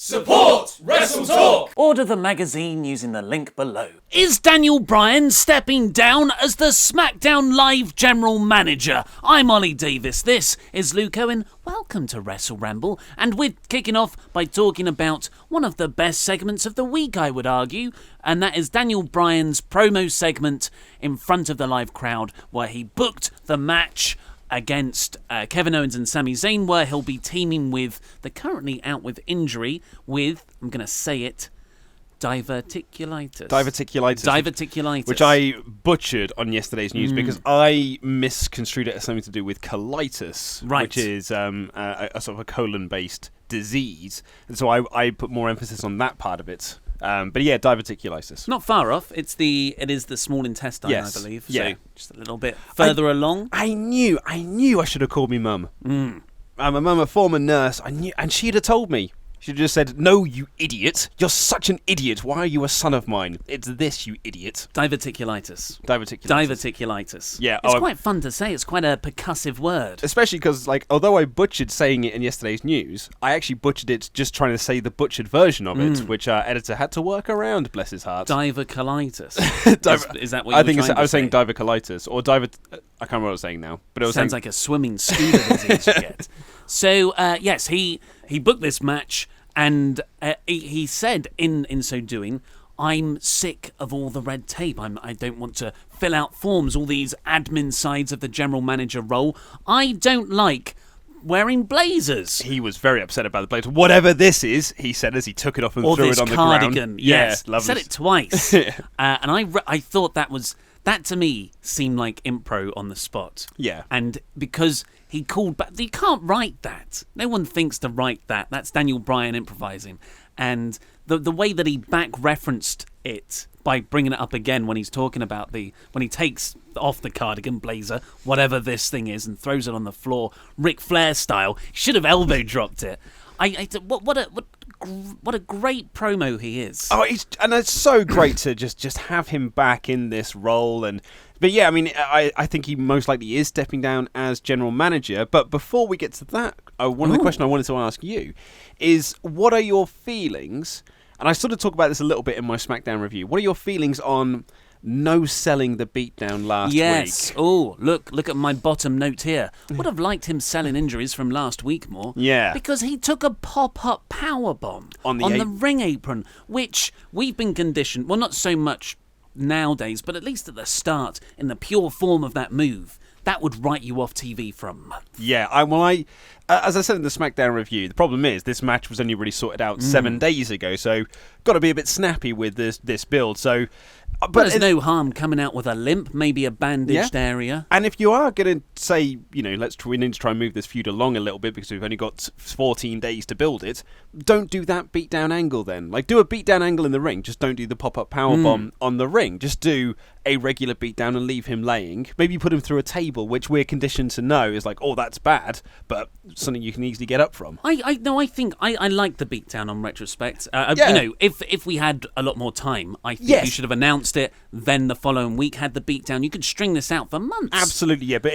Support WrestleTalk! Order the magazine using the link below. Is Daniel Bryan stepping down as the SmackDown Live General Manager? I'm Ollie Davis, this is Luke Owen. Welcome to WrestleRamble, and we're kicking off by talking about one of the best segments of the week, I would argue, and that is Daniel Bryan's promo segment in front of the live crowd, where he booked the match against Kevin Owens and Sami Zayn, where he'll be teaming with the currently out with injury with, I'm going to say it, diverticulitis. Diverticulitis. Which I butchered on yesterday's news because I misconstrued it as something to do with colitis, right, which is a sort of a colon-based disease. And so I put more emphasis on that part of it. But yeah, diverticulitis. Not far off. It is the small intestine, yes. I believe. Yeah. So just a little bit further along. I knew I should have called me mum. I'm a mum, a former nurse. I knew, and she'd have told me. She'd just said, "No, you idiot! You're such an idiot. Why are you a son of mine? It's this, you idiot." Diverticulitis. Yeah, it's quite fun to say. It's quite a percussive word. Especially because, although I butchered saying it in yesterday's news, I actually butchered it just trying to say the butchered version of it, which our editor had to work around. Bless his heart. Diverculitis. Is that what I you think were trying to I was say? saying diverculitis or I can't remember what I was saying now, but it was sounds like a swimming scuba disease you get. So yes, he booked this match. And he said, in so doing, I'm sick of all the red tape. I don't want to fill out forms, all these admin sides of the general manager role. I don't like wearing blazers. He was very upset about the blazer. Whatever this is, he said as he took it off and threw it on the ground. Cardigan, yes. Yeah, lovely. Said it twice. And I thought that to me seemed like impro on the spot. Yeah. And because he called back, you can't write that. No one thinks to write that. That's Daniel Bryan improvising. And the way that he back-referenced it by bringing it up again when he's talking about when he takes off the cardigan, blazer, whatever this thing is, and throws it on the floor, Ric Flair style, he should have elbow dropped it. What a great promo he is. Oh, and it's so great to just have him back in this role. But yeah, I mean, I think he most likely is stepping down as general manager. But before we get to that, one of the questions I wanted to ask you is, what are your feelings? And I sort of talk about this a little bit in my SmackDown review. What are your feelings on no selling the beatdown last week? Yes. Oh, look at my bottom note here. Would have liked him selling injuries from last week more. Yeah. Because he took a pop-up powerbomb on the ring apron, which we've been conditioned, well, not so much nowadays, but at least at the start, in the pure form of that move, that would write you off TV for a month. Yeah, as I said in the SmackDown review, the problem is this match was only really sorted out 7 days ago, so got to be a bit snappy with this build. So, but there's no harm coming out with a limp, maybe a bandaged area. And if you are going to say, we need to try and move this feud along a little bit because we've only got 14 days to build it, don't do that beatdown angle then. Do a beatdown angle in the ring, just don't do the pop-up powerbomb on the ring. Just do a regular beatdown and leave him laying. Maybe put him through a table, which we're conditioned to know is that's bad, but something you can easily get up from. I think I like the beatdown on retrospect. If we had a lot more time, I think you should have announced it, then the following week had the beatdown. You could string this out for months. Absolutely, yeah. But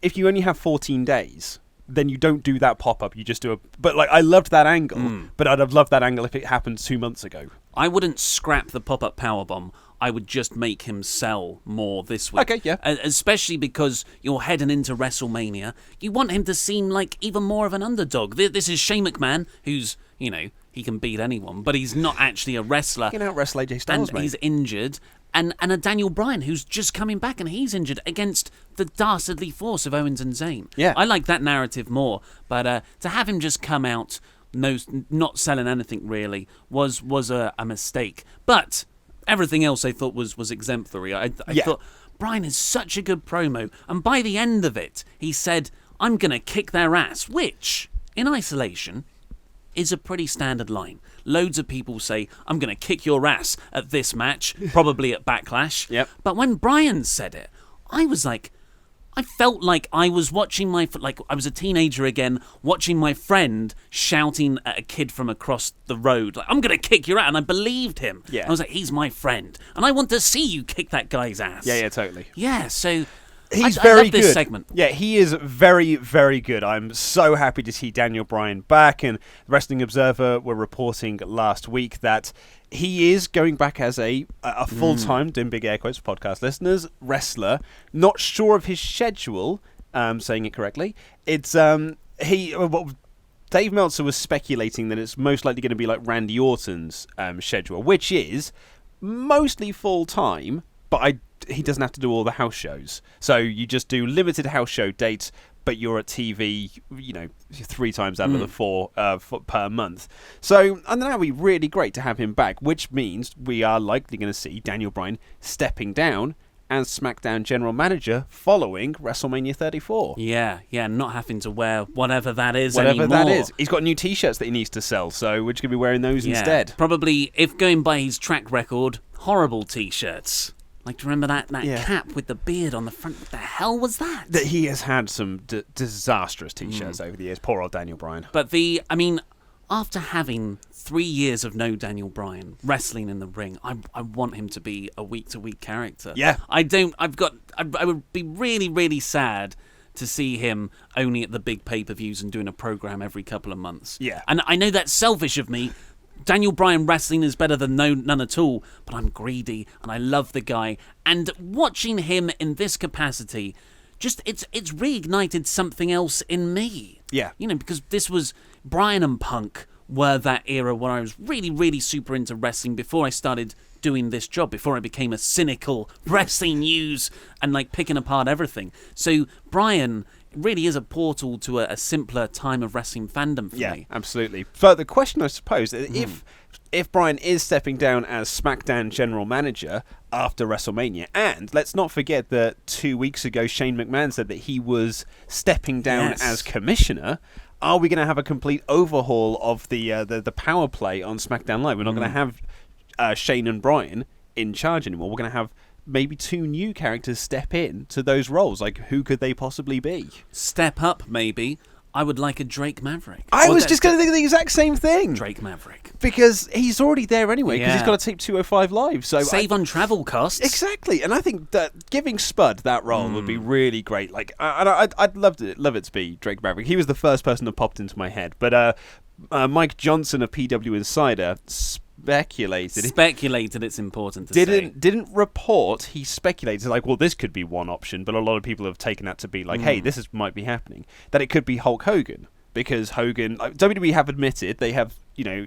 if you only have 14 days, then you don't do that pop-up. You just do But I loved that angle, but I'd have loved that angle if it happened 2 months ago. I wouldn't scrap the pop-up powerbomb. I would just make him sell more this week. Okay, yeah. Especially because you're heading into WrestleMania. You want him to seem like even more of an underdog. This is Shane McMahon, who's, he can beat anyone, but he's not actually a wrestler. He can out-wrestle AJ Styles, and he's injured. And a Daniel Bryan who's just coming back and he's injured against the dastardly force of Owens and Zayn. Yeah. I like that narrative more. But to have him just come out not selling anything really was a mistake. But everything else I thought was exemplary. I thought Bryan is such a good promo. And by the end of it, he said, I'm going to kick their ass, which, in isolation, is a pretty standard line. Loads of people say, I'm going to kick your ass at this match, probably at Backlash. Yep. But when Bryan said it, I felt like I was watching I was a teenager again, watching my friend shouting at a kid from across the road, I'm going to kick your ass, and I believed him. Yeah. I was like, he's my friend, and I want to see you kick that guy's ass. Yeah, totally. Yeah, so He's I very love this good. segment. Yeah, he is very, very good. I'm so happy to see Daniel Bryan back. And Wrestling Observer were reporting last week that he is going back as a full-time, doing big air quotes for podcast listeners, wrestler. Not sure of his schedule, saying it correctly. It's Dave Meltzer was speculating that it's most likely going to be like Randy Orton's schedule, which is mostly full-time, but he doesn't have to do all the house shows. So you just do limited house show dates, but you're at TV, 3 times out of the 4 per month. So I don't know, it'd be really great to have him back, which means we are likely going to see Daniel Bryan stepping down as SmackDown General Manager following WrestleMania 34. Yeah, not having to wear whatever that is Whatever anymore. that is. He's got new T-shirts that he needs to sell, so we're just going to be wearing those instead. Probably, if going by his track record, horrible T-shirts. Like, do you remember that cap with the beard on the front? What the hell was that? That he has had some disastrous T-shirts over the years. Poor old Daniel Bryan. But after having 3 years of no Daniel Bryan wrestling in the ring, I want him to be a week-to-week character. Yeah. I would be really, really sad to see him only at the big pay-per-views and doing a program every couple of months. Yeah. And I know that's selfish of me. Daniel Bryan wrestling is better than none at all, but I'm greedy and I love the guy. And watching him in this capacity, it's reignited something else in me. Yeah. Because this was Bryan and Punk were that era where I was really, really super into wrestling before I started doing this job, before I became a cynical wrestling news and picking apart everything. So Bryan really is a portal to a simpler time of wrestling fandom for me. Yeah, absolutely. But the question, I suppose, if Bryan is stepping down as SmackDown General Manager after WrestleMania, and let's not forget that 2 weeks ago Shane McMahon said that he was stepping down as commissioner. Are we going to have a complete overhaul of the power play on SmackDown Live? We're not going to have Shane and Bryan in charge anymore. We're going to have maybe 2 new characters step in to those roles. Like, who could they possibly be? Step up, maybe. I would like a Drake Maverick. I was just going to think the exact same thing. Drake Maverick. Because he's already there anyway, because he's got to tape 205 Live. So Save on travel costs. Exactly. And I think that giving Spud that role would be really great. I'd love it to be Drake Maverick. He was the first person that popped into my head. But Mike Johnson of PW Insider speculated, it's important to say. Didn't report, he speculated, this could be one option, but a lot of people have taken that to be hey, this might be happening, that it could be Hulk Hogan, because Hogan, WWE have admitted, they have,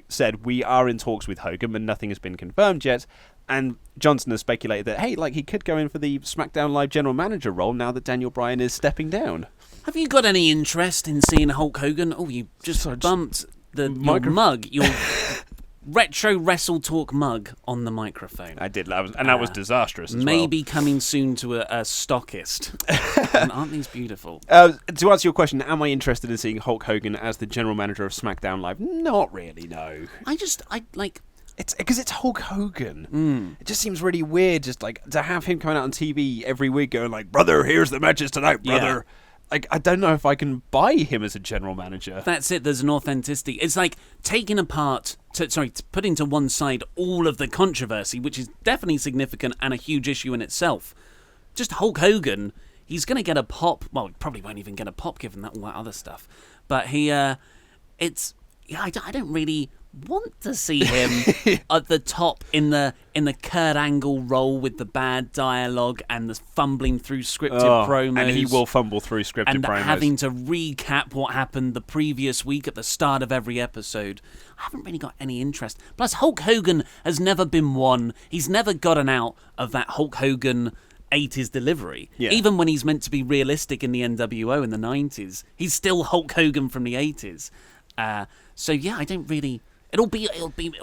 said, we are in talks with Hogan, but nothing has been confirmed yet, and Johnson has speculated that, hey, he could go in for the SmackDown Live General Manager role now that Daniel Bryan is stepping down. Have you got any interest in seeing Hulk Hogan? Oh, you just bumped your mug, your retro WrestleTalk mug on the microphone. I did, that was disastrous as maybe coming soon to a stockist. And aren't these beautiful? To answer your question, am I interested in seeing Hulk Hogan as the general manager of SmackDown Live? Not really, no. It's because it's Hulk Hogan. It just seems really weird, just to have him coming out on TV every week going brother, here's the matches tonight, brother. Yeah. I don't know if I can buy him as a general manager. That's it. There's an authenticity. It's taking apart, putting to one side all of the controversy, which is definitely significant and a huge issue in itself. Just Hulk Hogan, he's going to get a pop. Well, he probably won't even get a pop given all that other stuff. But I don't really want to see him at the top in the Kurt Angle role with the bad dialogue and the fumbling through scripted promos. And he will fumble through scripted and promos. And having to recap what happened the previous week at the start of every episode. I haven't really got any interest. Plus, Hulk Hogan has never been one. He's never gotten out of that Hulk Hogan 80s delivery. Yeah. Even when he's meant to be realistic in the NWO in the 90s, he's still Hulk Hogan from the 80s. So yeah, I don't really. It'll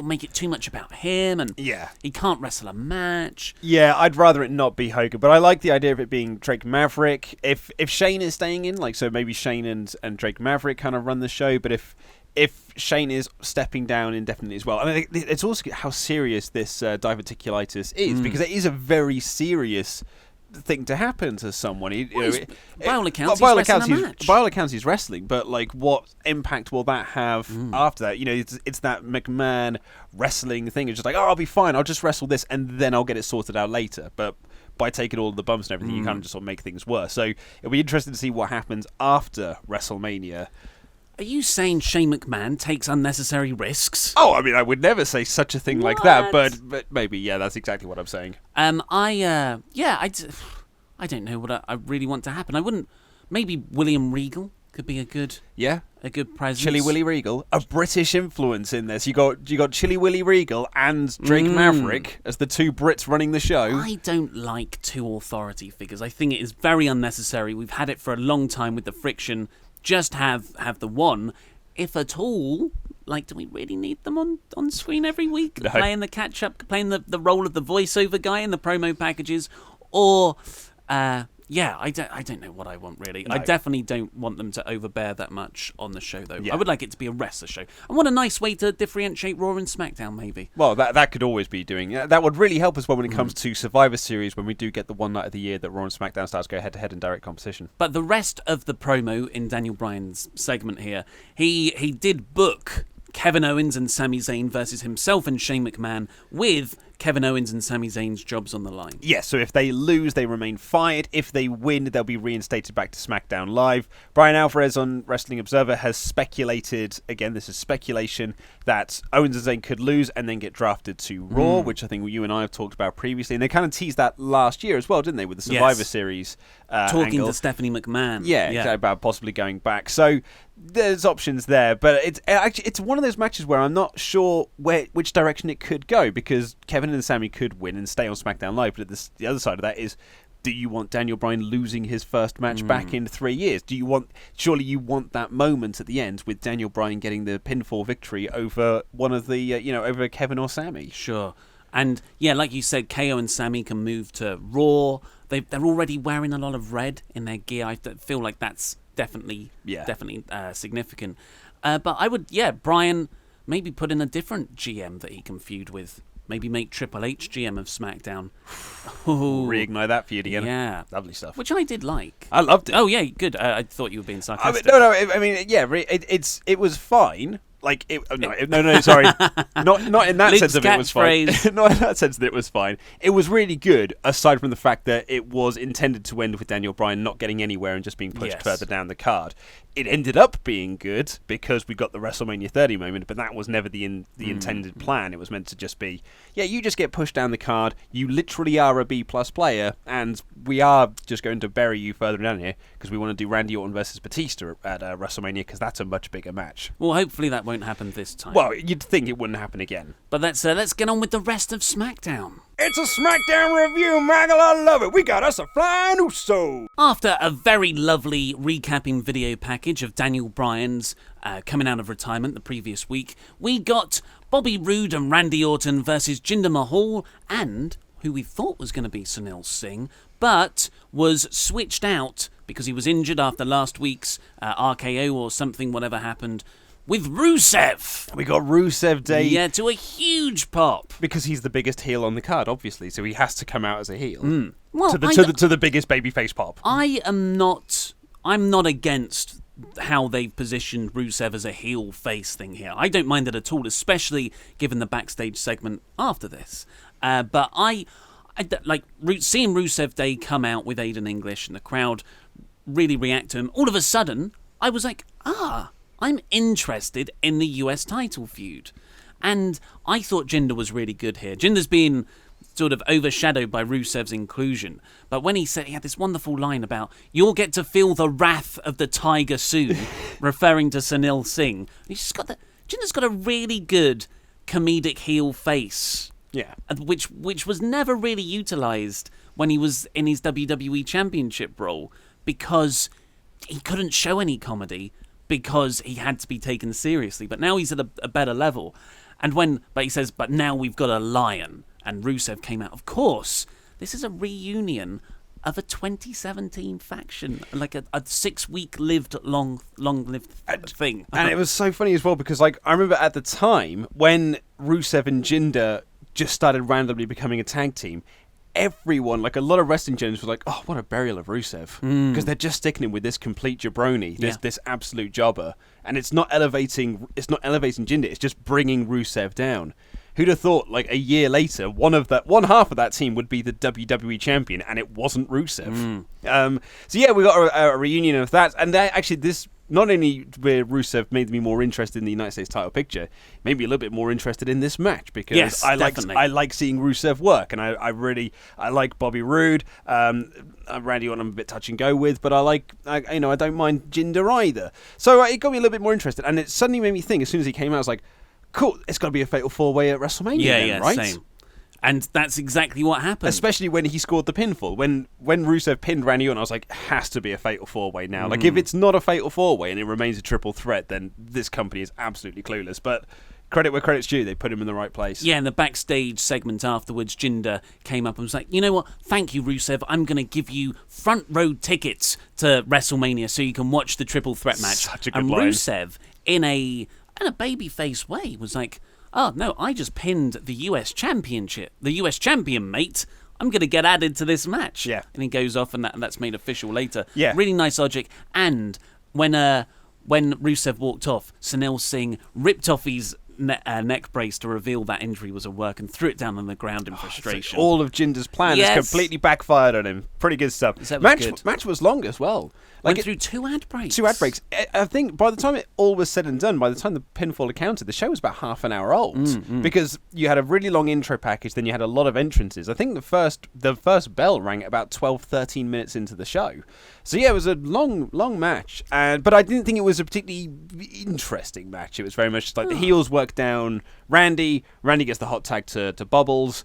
make it too much about him, and he can't wrestle a match. Yeah, I'd rather it not be Hogan, but I like the idea of it being Drake Maverick. If Shane is staying in, so maybe Shane and Drake Maverick kind of run the show, but if Shane is stepping down indefinitely as well, and I think it's also how serious this diverticulitis is, because it is a very serious thing to happen to someone. By all accounts, he's wrestling, but what impact will that have after that? It's that McMahon wrestling thing. It's just I'll be fine. I'll just wrestle this, and then I'll get it sorted out later. But by taking all the bumps and everything, you kind of just sort of make things worse. So it'll be interesting to see what happens after WrestleMania. Are you saying Shane McMahon takes unnecessary risks? Oh, I mean, I would never say such a thing like that, but maybe, yeah, that's exactly what I'm saying. I don't know what I really want to happen. I wouldn't. Maybe William Regal could be a good presence. Chilly Willy Regal, a British influence in this. You got Chilly Willy Regal and Drake Maverick as the two Brits running the show. I don't like two authority figures. I think it is very unnecessary. We've had it for a long time with the friction. Just have the one, if at all. Like, do we really need them on screen every week? No. Playing the catch-up, playing the role of the voiceover guy in the promo packages? Or, I don't know what I want, really. No. I definitely don't want them to overbear that much on the show, though. Yeah. I would like it to be a wrestler show. I want a nice way to differentiate Raw and SmackDown, maybe. Well, that could always be doing. That would really help us when it comes to Survivor Series, when we do get the one night of the year that Raw and SmackDown stars go head-to-head in direct competition. But the rest of the promo in Daniel Bryan's segment here, he did book Kevin Owens and Sami Zayn versus himself and Shane McMahon with Kevin Owens and Sami Zayn's jobs on the line. Yes, so if they lose, they remain fired. If they win, they'll be reinstated back to SmackDown Live. Brian Alvarez on Wrestling Observer has speculated, again, this is speculation, that Owens and Zayn could lose and then get drafted to Raw, which I think you and I have talked about previously. And they kind of teased that last year as well, didn't they, with the Survivor Series talking angle. to Stephanie McMahon. Yeah, exactly, about possibly going back. So there's options there, but it's one of those matches where I'm not sure which direction it could go, because Kevin and Sami could win and stay on SmackDown Live, but the other side of that is, do you want Daniel Bryan losing his first match back in 3 years? Surely you want that moment at the end with Daniel Bryan getting the pinfall victory over one of the, over Kevin or Sami? Sure. And yeah, like you said, KO and Sami can move to Raw. They're already wearing a lot of red in their gear. I feel like that's definitely significant. But I would, Bryan maybe put in a different GM that he can feud with. Maybe make Triple H GM of SmackDown. Reignite that feud again. Yeah. Lovely stuff. Which I did like. I loved it. Oh, yeah, good. I thought you were being sarcastic. It was fine. Like, sorry. Not in that Luke's sense of it was fine. catchphrase. Not in that sense that it was fine. It was really good, aside from the fact that it was intended to end with Daniel Bryan not getting anywhere and just being pushed further down the card. It ended up being good because we got the WrestleMania 30 moment, but that was never the intended plan. It was meant to just be, you just get pushed down the card, you literally are a B-plus player, and we are just going to bury you further down here because we want to do Randy Orton versus Batista at WrestleMania, because that's a much bigger match. Well, hopefully that won't happen this time. Well, you'd think it wouldn't happen again. But let's get on with the rest of SmackDown. It's a SmackDown review, Maggle. I love it. We got us a flying Uso. After a very lovely recapping video package of Daniel Bryan's coming out of retirement the previous week, we got Bobby Roode and Randy Orton versus Jinder Mahal and who we thought was going to be Sunil Singh, but was switched out because he was injured after last week's RKO or something, whatever happened, with Rusev. We got Rusev Day. Yeah, to a huge pop. Because he's the biggest heel on the card, obviously, so he has to come out as a heel. Well, to the biggest babyface pop. I'm not against how they've positioned Rusev as a heel face thing here. I don't mind it at all, especially given the backstage segment after this. But I like seeing Rusev Day come out with Aiden English and the crowd really react to him. All of a sudden, I was like, I'm interested in the US title feud. And I thought Jinder was really good here. Jinder's been sort of overshadowed by Rusev's inclusion. But when he said, he had this wonderful line about, you'll get to feel the wrath of the tiger soon, referring to Sunil Singh. Jinder's got a really good comedic heel face. Yeah. Which was never really utilised when he was in his WWE Championship role, because he couldn't show any comedy because he had to be taken seriously. But now he's at a better level. But he says, but now we've got a lion. And Rusev came out. Of course, this is a reunion of a 2017 faction, like a 6-week long-lived thing. And it was so funny as well, because I remember at the time when Rusev and Jinder just started randomly becoming a tag team, everyone, a lot of wrestling journalists, was like, oh, what a burial of Rusev. Because they're just sticking him with this complete jabroni, this absolute jobber. And it's not elevating Jinder, it's just bringing Rusev down. who'd have thought, like, a year later, one half of that team would be the WWE champion, and it wasn't Rusev. So yeah, we got a reunion of that, and actually this. Not only where Rusev made me more interested in the United States title picture, made me a little bit more interested in this match because I like seeing Rusev work, and I like Bobby Roode. Randy Orton I'm a bit touch and go with, but I don't mind Jinder either. So it got me a little bit more interested, and it suddenly made me think. As soon as he came out, I was like, "Cool, it's got to be a fatal 4-way at WrestleMania." Right? Same. And that's exactly what happened. Especially when he scored the pinfall. When Rusev pinned Randy Orton, I was like, it has to be a fatal 4-way now. Like, if it's not a fatal 4-way and it remains a triple threat, then this company is absolutely clueless. But credit where credit's due, they put him in the right place. Yeah, in the backstage segment afterwards, Jinder came up and was like, you know what, thank you, Rusev, I'm going to give you front row tickets to WrestleMania so you can watch the triple threat match. Such a good line. And Rusev, in a babyface way, was like, oh, no, I just pinned the US Championship. The US Champion, mate. I'm going to get added to this match. Yeah. And he goes off, and that's made official later. Yeah. Really nice logic. And when Rusev walked off, Sunil Singh ripped off his neck brace to reveal that injury was a work and threw it down on the ground in frustration. All of Jinder's plan has completely backfired on him. Pretty good stuff. Match was long as well. Went through 2 ad breaks. 2 ad breaks. I think by the time it all was said and done, by the time the pinfall accounted, the show was about half an hour old because you had a really long intro package, then you had a lot of entrances. I think the first bell rang at about 12, 13 minutes into the show. So yeah, it was a long match, but I didn't think it was a particularly interesting match. It was very much just like the heels work down Randy gets the hot tag to Bubbles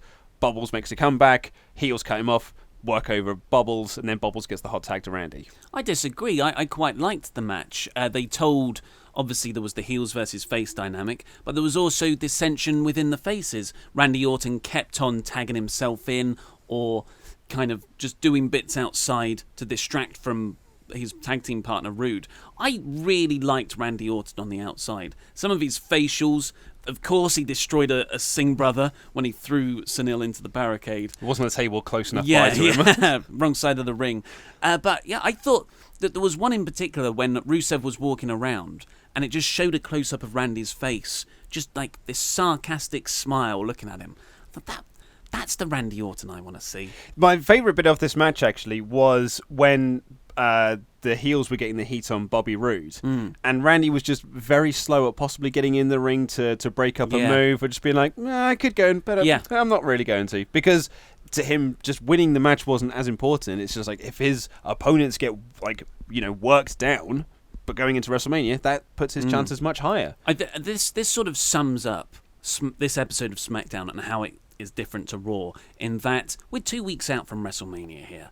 makes a comeback, heels cut him off, work over Bubbles, and then Bubbles gets the hot tag to Randy. I disagree. I quite liked the match. They told, obviously there was the heels versus face dynamic, but there was also dissension within the faces. Randy Orton kept on tagging himself in or kind of just doing bits outside to distract from his tag team partner Rude. I really liked Randy Orton on the outside. Some of his facials, of course he destroyed a Singh brother when he threw Sunil into the barricade. It wasn't a table close enough by to him. Wrong side of the ring. But yeah, I thought that there was one in particular when Rusev was walking around and it just showed a close-up of Randy's face, just like this sarcastic smile looking at him. I thought that's the Randy Orton I want to see. My favourite bit of this match actually was when the heels were getting the heat on Bobby Roode, and Randy was just very slow at possibly getting in the ring to break up a move, or just being like, I could go, but I'm not really going to, because to him, just winning the match wasn't as important. It's just like, if his opponents get worked down, but going into WrestleMania, that puts his chances much higher. This sort of sums up this episode of SmackDown and how it is different to Raw, in that we're 2 weeks out from WrestleMania here.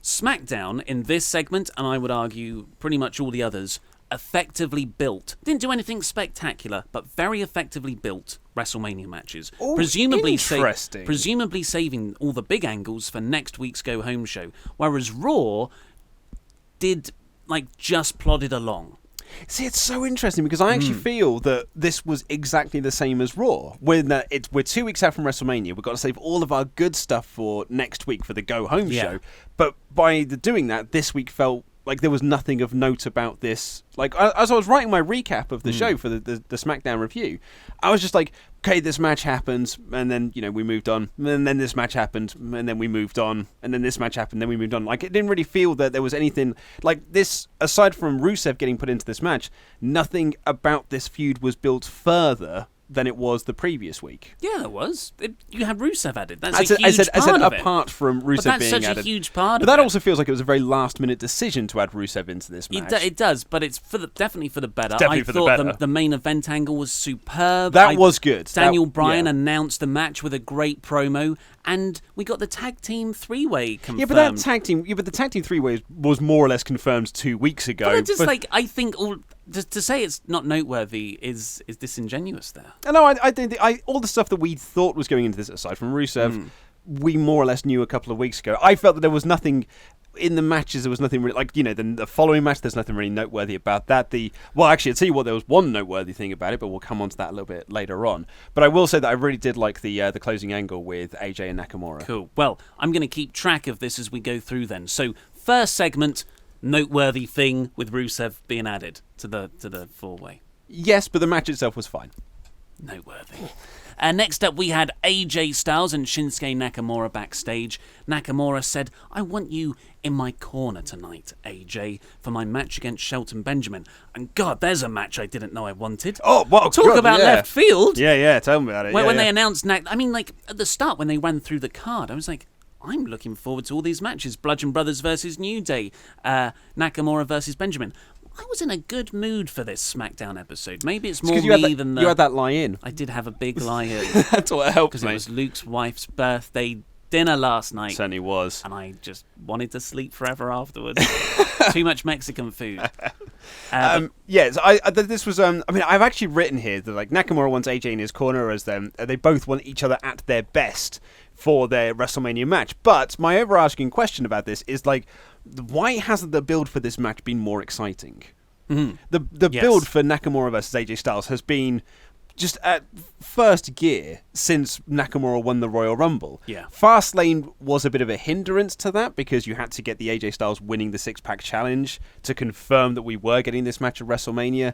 SmackDown, in this segment, and I would argue pretty much all the others, effectively built. Didn't do anything spectacular, but very effectively built WrestleMania matches. Ooh, presumably saving all the big angles for next week's go-home show. Whereas Raw did, just plodded along. See, it's so interesting because I actually feel that this was exactly the same as Raw. We're 2 weeks out from WrestleMania. We've got to save all of our good stuff for next week for the go-home show. But by doing that, this week felt like there was nothing of note about this. Like, as I was writing my recap of the show for the SmackDown review, I was just like, okay, this match happened, and then, we moved on. And then this match happened, and then we moved on. And then this match happened, then we moved on. Like, it didn't really feel that there was anything like this, aside from Rusev getting put into this match, nothing about this feud was built further than it was the previous week. Yeah, it was. You had Rusev added. That's I said apart from Rusev being added. That's such a huge part of it. But that also feels like it was a very last-minute decision to add Rusev into this match. It does, but it's definitely for the better. I thought the main event angle was superb. That was good. Bryan announced the match with a great promo, and we got the tag team three-way confirmed. Yeah, but the tag team three-way was more or less confirmed 2 weeks ago. But I think to say it's not noteworthy is disingenuous there. No, I think all the stuff that we thought was going into this, aside from Rusev, we more or less knew a couple of weeks ago. I felt that there was nothing in the matches. There was nothing really, the following match. There's nothing really noteworthy about that. Actually, I'll tell you what. There was one noteworthy thing about it, but we'll come on to that a little bit later on. But I will say that I really did like the closing angle with AJ and Nakamura. Cool. Well, I'm going to keep track of this as we go through then. So, first segment, noteworthy thing with Rusev being added to the four-way. Yes, but the match itself was fine. Noteworthy. Next up, we had AJ Styles and Shinsuke Nakamura backstage. Nakamura said, "I want you in my corner tonight, AJ, for my match against Shelton Benjamin." And God, there's a match I didn't know I wanted. Oh, wow. Talk about left field. Yeah, tell me about it. When they announced, at the start, when they ran through the card, I was like, I'm looking forward to all these matches. Bludgeon Brothers versus New Day, Nakamura versus Benjamin. I was in a good mood for this SmackDown episode. Maybe it's more me than you had that lie-in. I did have a big lie-in. That's what helped, because it was Luke's wife's birthday dinner last night. Certainly was. And I just wanted to sleep forever afterwards. Too much Mexican food. Yes, this was. I've actually written here that Nakamura wants AJ in his corner as they both want each other at their best for their WrestleMania match. But my overarching question about this is why hasn't the build for this match been more exciting? Mm-hmm. The build for Nakamura versus AJ Styles has been just at first gear since Nakamura won the Royal Rumble. Yeah. Fastlane was a bit of a hindrance to that because you had to get the AJ Styles winning the six-pack challenge to confirm that we were getting this match at WrestleMania.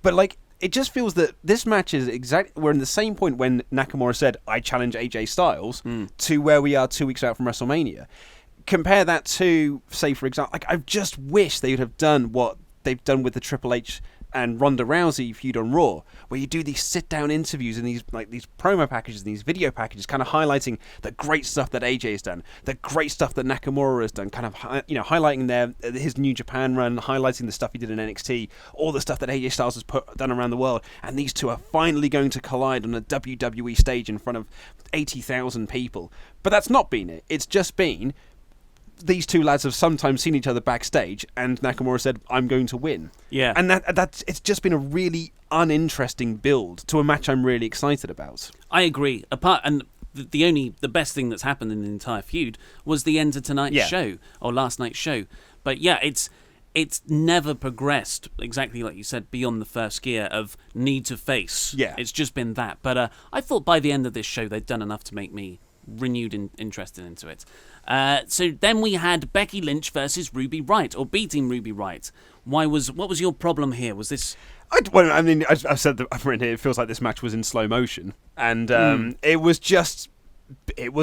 But it just feels that this match is we're in the same point when Nakamura said, "I challenge AJ Styles," to where we are 2 weeks out from WrestleMania. Compare that to, say, for example, I just wish they would have done what they've done with the Triple H and Ronda Rousey feud on Raw, where you do these sit-down interviews and these promo packages and these video packages, kind of highlighting the great stuff that AJ has done, the great stuff that Nakamura has done, kind of highlighting his New Japan run, highlighting the stuff he did in NXT, all the stuff that AJ Styles has done around the world, and these two are finally going to collide on a WWE stage in front of 80,000 people. But that's not been it. It's just been these two lads have sometimes seen each other backstage, and Nakamura said, "I'm going to win." Yeah, and that's it's just been a really uninteresting build to a match I'm really excited about. I agree. The best thing that's happened in the entire feud was the end of tonight's show or last night's show. But yeah, it's never progressed exactly like you said beyond the first gear of need to face. Yeah, it's just been that. But I thought by the end of this show they'd done enough to make me renewed interested into it. So then we had Becky Lynch versus Ruby Riott, or beating Ruby Riott. What was your problem here? Was this? I've said that I've written here. It feels like this match was in slow motion, and it was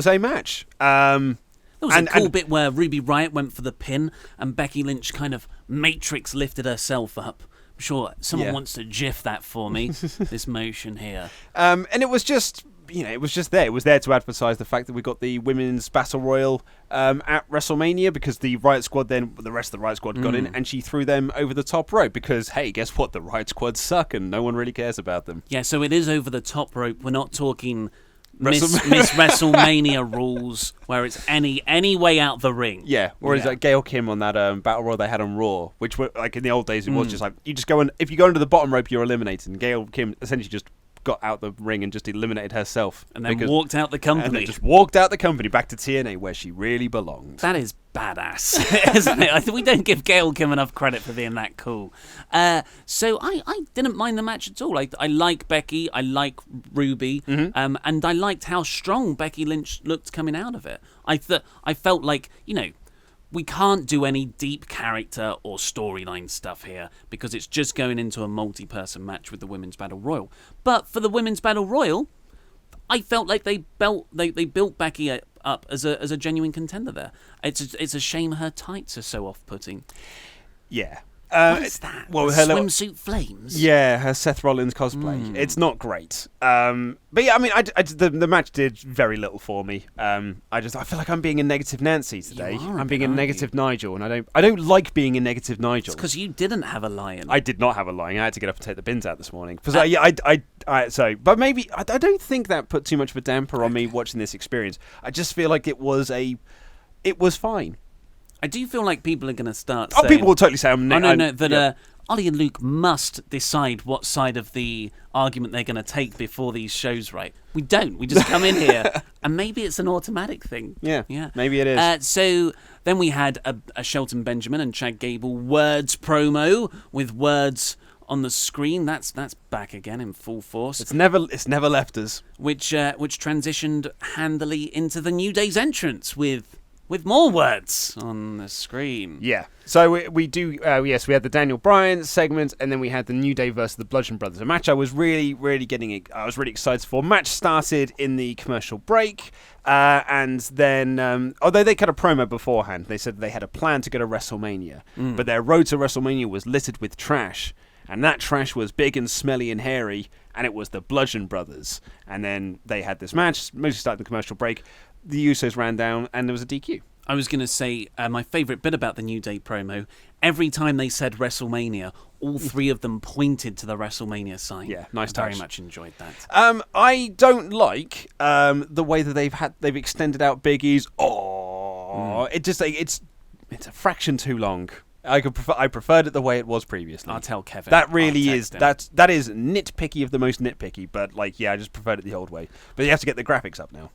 a match. There was a cool bit where Ruby Riott went for the pin, and Becky Lynch kind of Matrix lifted herself up. I'm sure someone wants to gif that for me. This motion here, and it was just. It was just there. It was there to advertise the fact that we got the women's battle royal at WrestleMania because the Riott Squad the rest of the Riott Squad got in and she threw them over the top rope because, hey, guess what? The Riott Squad suck and no one really cares about them. Yeah, so it is over the top rope. We're not talking Miss WrestleMania rules where it's any way out the ring. Yeah, whereas Gail Kim on that battle royal they had on Raw, which were in the old days it was just you just go if you go under the bottom rope you're eliminated. And Gail Kim essentially just got out the ring and just eliminated herself. And then walked out the company. And then just walked out the company back to TNA where she really belonged. That is badass, isn't it? I think we don't give Gail Kim enough credit for being that cool. So I didn't mind the match at all. I like Becky, I like Ruby, and I liked how strong Becky Lynch looked coming out of it. I felt like, we can't do any deep character or storyline stuff here because it's just going into a multi-person match with the Women's Battle Royal. But for the Women's Battle Royal, I felt like they built Becky up as a genuine contender there. It's a shame her tights are so off-putting. Yeah. What is that? Well, her swimsuit flames? Yeah, her Seth Rollins cosplay. It's not great. But yeah, the match did very little for me. I feel like I'm being a negative Nancy today. I'm being a negative Nigel, and I don't like being a negative Nigel. It's because you didn't have a lion. I did not have a lion. I had to get up and take the bins out this morning. But maybe I don't think that put too much of a damper on me watching this experience. I just feel like it was fine. I do feel like people are going to start saying... people will totally say I'm... Ollie and Luke must decide what side of the argument they're going to take before these shows, right? We don't. We just come in here, and maybe it's an automatic thing. Yeah, maybe it is. So then we had a Shelton Benjamin and Chad Gable words promo with words on the screen. That's back again in full force. It's never left us. Which transitioned handily into the New Day's entrance with with more words on the screen. Yeah. So we do, yes, we had the Daniel Bryan segment, and then we had the New Day versus the Bludgeon Brothers, a match I was really excited for. Match started in the commercial break, and then, although they cut a promo beforehand, they said they had a plan to go to WrestleMania, but their road to WrestleMania was littered with trash, and that trash was big and smelly and hairy, and it was the Bludgeon Brothers. And then they had this match, mostly started in the commercial break. The Usos ran down, and there was a DQ. I was going to say, my favourite bit about the New Day promo, every time they said WrestleMania, all three of them pointed to the WrestleMania sign. Yeah, nice touch. Very much enjoyed that. I don't like the way that they've extended out Big E's. It just it's a fraction too long. I preferred it the way it was previously. I'll tell Kevin. That really is that is nitpicky of the most nitpicky. But I just preferred it the old way. But you have to get the graphics up now.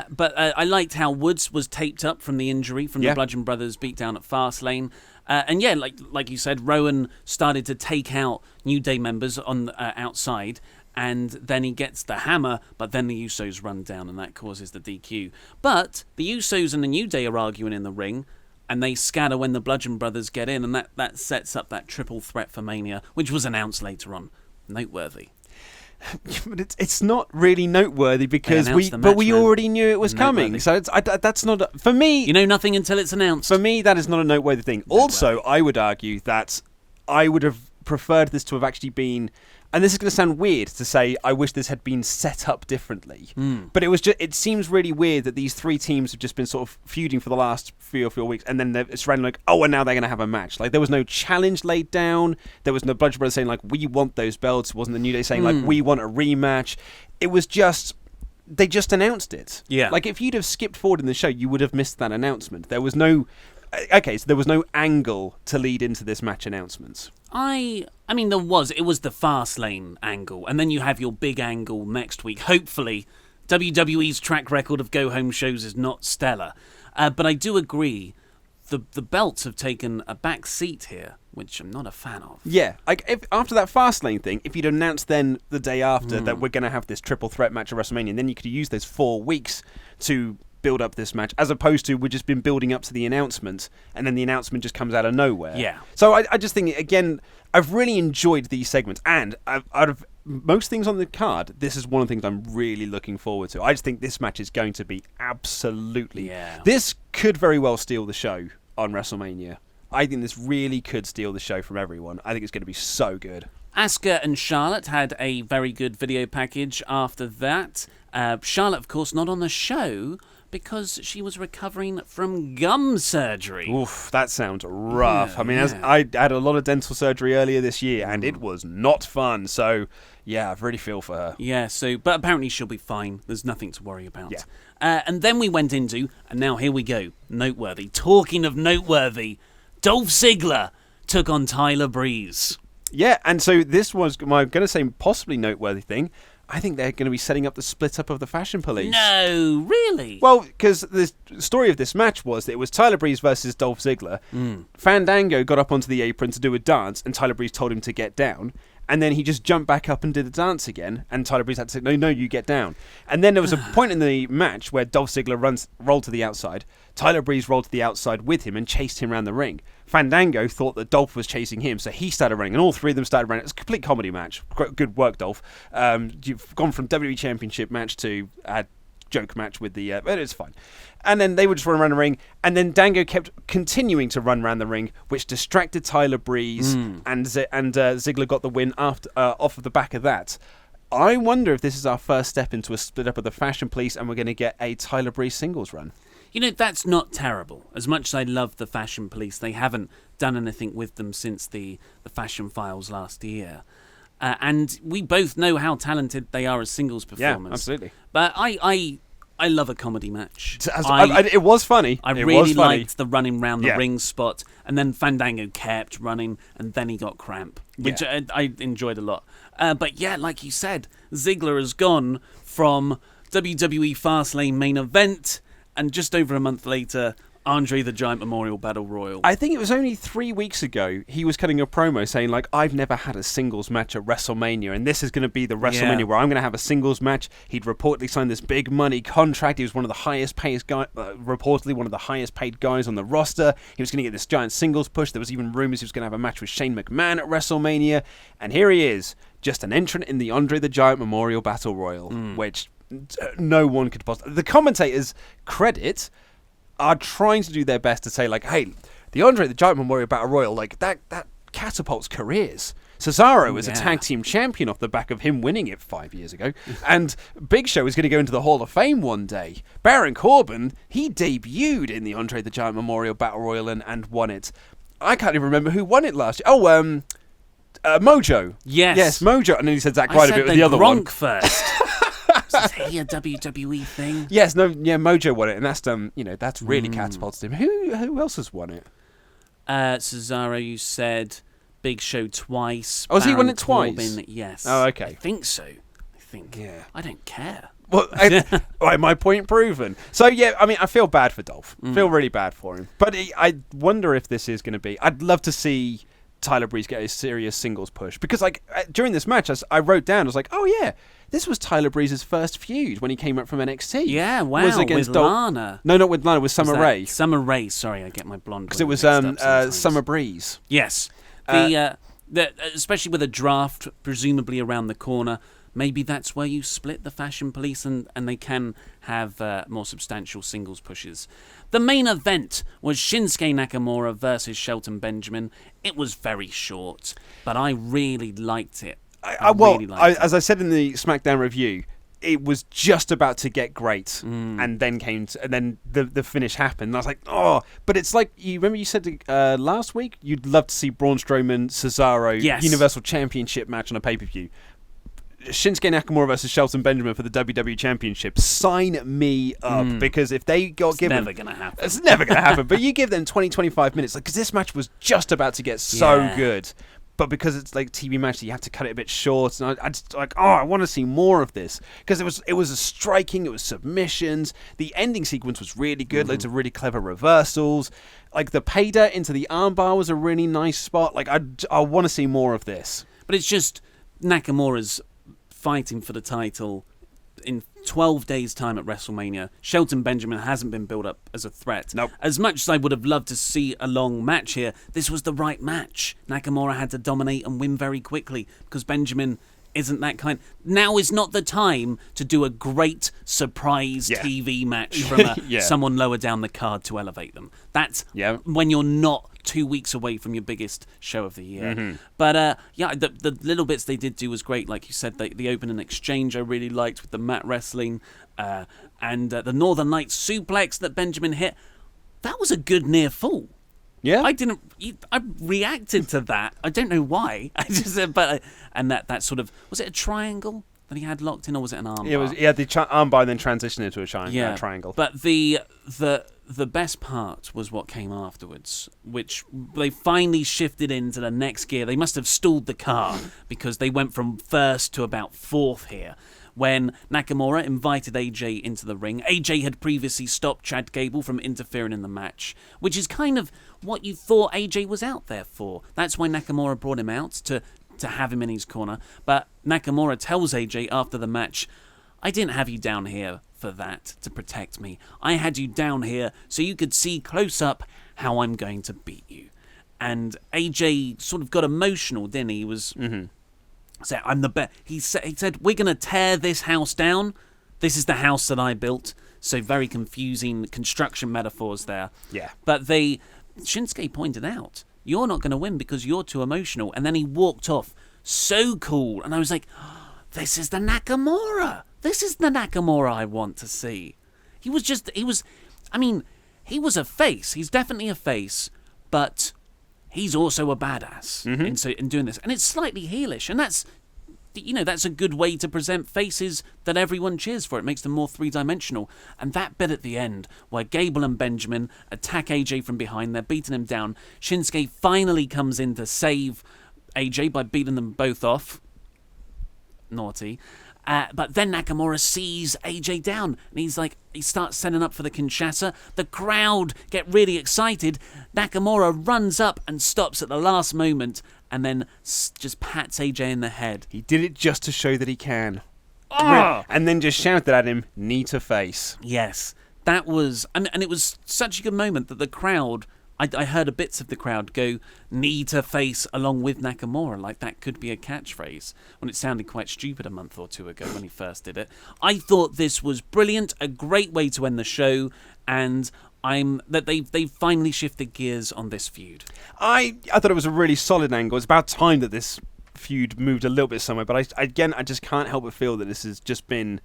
But I liked how Woods was taped up from the injury from the Bludgeon Brothers beatdown at Fastlane. And like you said, Rowan started to take out New Day members on outside, and then he gets the hammer, but then the Usos run down, and that causes the DQ. But the Usos and the New Day are arguing in the ring, and they scatter when the Bludgeon Brothers get in, and that sets up that triple threat for Mania, which was announced later on. Noteworthy. But it's not really noteworthy because we already knew it was coming. So that's not for me. You know nothing until it's announced. For me, that is not a noteworthy thing. Also, I would argue that I would have preferred this to have actually been. And this is going to sound weird to say, I wish this had been set up differently. But it seems really weird that these three teams have just been sort of feuding for the last 3 or 4 weeks, and then it's randomly like, and now they're going to have a match. Like, there was no challenge laid down. There was no Bludgeon Brothers saying, like, we want those belts. It wasn't the New Day saying, like, we want a rematch. It was just, they just announced it. Yeah. Like, if you'd have skipped forward in the show, you would have missed that announcement. There was no... Okay, so there was no angle to lead into this match announcements. I mean, there was. It was the Fastlane angle, and then you have your big angle next week. Hopefully, WWE's track record of go-home shows is not stellar. But I do agree, the belts have taken a back seat here, which I'm not a fan of. Yeah, after that Fastlane thing, if you'd announced then the day after that we're going to have this triple threat match at WrestleMania, and then you could use those 4 weeks to build up this match, as opposed to we've just been building up to the announcement, and then the announcement just comes out of nowhere. Yeah. So I just think, again, I've really enjoyed these segments, and out of most things on the card, this is one of the things I'm really looking forward to. I just think this match is going to be absolutely... Yeah. This could very well steal the show on WrestleMania. I think this really could steal the show from everyone. I think it's going to be so good. Asuka and Charlotte had a very good video package after that. Charlotte, of course, not on the show because she was recovering from gum surgery. Oof, that sounds rough. Yeah, I mean, I had a lot of dental surgery earlier this year, and it was not fun. So, yeah, I really feel for her. Yeah, but apparently she'll be fine. There's nothing to worry about. Yeah. And then we went into, and now here we go, noteworthy. Talking of noteworthy, Dolph Ziggler took on Tyler Breeze. Yeah, and so this was my going to say possibly noteworthy thing. I think they're going to be setting up the split up of the Fashion Police. No, really? Well, because the story of this match was that it was Tyler Breeze versus Dolph Ziggler. Fandango got up onto the apron to do a dance, and Tyler Breeze told him to get down. And then he just jumped back up and did the dance again, and Tyler Breeze had to say, no, you get down. And then there was a point in the match where Dolph Ziggler rolled to the outside. Tyler Breeze rolled to the outside with him and chased him around the ring. Fandango thought that Dolph was chasing him, so he started running, and all three of them started running. It was a complete comedy match. Good work, Dolph. You've gone from WWE Championship match to a joke match with the... but it's fine. And then they would just run around the ring, and then Dango kept continuing to run around the ring, which distracted Tyler Breeze, and Ziggler got the win off of the back of that. I wonder if this is our first step into a split up of the Fashion Police, and we're going to get a Tyler Breeze singles run. You know, that's not terrible. As much as I love the Fashion Police, they haven't done anything with them since the Fashion Files last year. And we both know how talented they are as singles performers. Yeah, absolutely. But I love a comedy match. It was funny. I really liked the running round the ring spot, and then Fandango kept running, and then he got cramp, which I enjoyed a lot. But yeah, like you said, Ziggler has gone from WWE Fastlane main event, and just over a month later, Andre the Giant Memorial Battle Royal. I think it was only 3 weeks ago he was cutting a promo saying, like, I've never had a singles match at WrestleMania, and this is going to be the WrestleMania where I'm going to have a singles match. He'd reportedly signed this big money contract. He was one of the highest paid guys, reportedly one of the highest paid guys on the roster. He was going to get this giant singles push. There was even rumors he was going to have a match with Shane McMahon at WrestleMania, and here he is, just an entrant in the Andre the Giant Memorial Battle Royal, which no one could possibly... The commentators credit are trying to do their best to say, like, hey, the Andre the Giant Memorial Battle Royal, like, that catapults careers. Cesaro is a tag team champion off the back of him winning it 5 years ago, and Big Show is going to go into the Hall of Fame one day. Baron Corbin, he debuted in the Andre the Giant Memorial Battle Royal and won it. I can't even remember who won it last year. Oh, Mojo. Yes, Mojo. And then he said that quite a bit with the other one. First. Is he a WWE thing? Yes, Mojo won it, and that's really catapulted him. Who else has won it? Cesaro, you said. Big Show twice. Oh, has he won it twice? Corbin, yes. Oh, okay. I think so. Yeah. I don't care. Well, right, my point proven. So, yeah, I mean, I feel bad for Dolph. I feel really bad for him. But I wonder if this is going to be... I'd love to see Tyler Breeze get a serious singles push. Because, like, during this match, I wrote down, I was like, oh, yeah, this was Tyler Breeze's first feud when he came up from NXT. Yeah, wow, was against with Lana. No, not with Lana, with Summer Rae. Summer Rae, sorry, I get my blonde. Because it was Summer Breeze. Yes. Especially with a draft presumably around the corner, maybe that's where you split the Fashion Police and they can have more substantial singles pushes. The main event was Shinsuke Nakamura versus Shelton Benjamin. It was very short, but I really liked it. As I said in the SmackDown review, it was just about to get great, and then the finish happened. And I was like, oh, but it's like, you remember you said last week you'd love to see Braun Strowman Cesaro Universal Championship match on a pay-per-view. Shinsuke Nakamura versus Shelton Benjamin for the WWE Championship. Sign me up, because if they got given... It's never going to happen. It's never going to happen, but you give them 20-25 minutes, because this match was just about to get so good. But because it's like TV match, you have to cut it a bit short. And I just like, I want to see more of this, because it was a striking. It was submissions. The ending sequence was really good. Loads of really clever reversals. Like the paydirt into the armbar was a really nice spot. Like I want to see more of this. But it's just Nakamura's fighting for the title in 12 days' time at WrestleMania. Shelton Benjamin hasn't been built up as a threat. Nope. As much as I would have loved to see a long match here, this was the right match. Nakamura had to dominate and win very quickly because Benjamin isn't that kind. Now is not the time to do a great surprise TV match from someone lower down the card to elevate them. That's when you're not 2 weeks away from your biggest show of the year. But the little bits they did do was great. Like you said, the opening exchange I really liked with the mat wrestling, and the Northern Lights suplex that Benjamin hit. That was a good near fall. Yeah, I reacted to that. I don't know why. I just and that sort of, was it a triangle that he had locked in, or was it an armbar? It was. He had the armbar and then transitioned into a triangle. But the best part was what came afterwards, which they finally shifted into the next gear. They must have stalled the car because they went from first to about fourth here. When Nakamura invited AJ into the ring. AJ had previously stopped Chad Gable from interfering in the match, which is kind of what you thought AJ was out there for. That's why Nakamura brought him out, to have him in his corner. But Nakamura tells AJ after the match, I didn't have you down here for that, to protect me. I had you down here so you could see close up how I'm going to beat you. And AJ sort of got emotional, didn't he? He was... So I'm the best. He said, we're going to tear this house down. This is the house that I built. So very confusing construction metaphors there. Yeah. But Shinsuke pointed out, you're not going to win because you're too emotional. And then he walked off. So cool. And I was like, this is the Nakamura. This is the Nakamura I want to see. He was a face. He's definitely a face. But... he's also a badass in doing this. And it's slightly heelish. And that's a good way to present faces that everyone cheers for. It makes them more three-dimensional. And that bit at the end, where Gable and Benjamin attack AJ from behind, they're beating him down. Shinsuke finally comes in to save AJ by beating them both off. Naughty. But then Nakamura sees AJ down, and he starts setting up for the Kinshasa. The crowd get really excited. Nakamura runs up and stops at the last moment, and then just pats AJ in the head. He did it just to show that he can. And then just shouted at him, knee to face. Yes, that was... And it was such a good moment that the crowd... I heard bits of the crowd go knee to face along with Nakamura, like that could be a catchphrase, when it sounded quite stupid a month or two ago when he first did it. I thought this was brilliant, a great way to end the show, and they've finally shifted gears on this feud. I thought it was a really solid angle. It's about time that this feud moved a little bit somewhere, but I just can't help but feel that this has just been...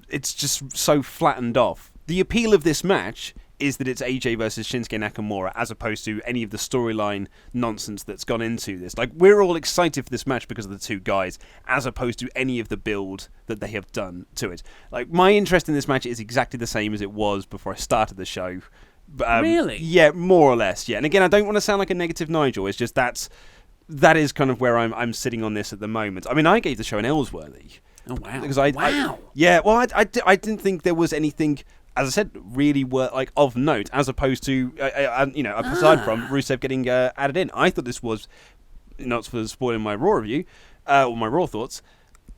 It's just so flattened off. The appeal of this match is that it's AJ versus Shinsuke Nakamura, as opposed to any of the storyline nonsense that's gone into this. Like, we're all excited for this match because of the two guys, as opposed to any of the build that they have done to it. Like, my interest in this match is exactly the same as it was before I started the show. Really? Yeah, more or less, yeah. And again, I don't want to sound like a negative Nigel, it's just that is kind of where I'm sitting on this at the moment. I mean, I gave the show an Ellsworthy. Oh, wow. Because wow. I didn't think there was anything, as I said, really of note, as opposed to, aside from Rusev getting added in. I thought this was, not for spoiling my Raw review, or my Raw thoughts,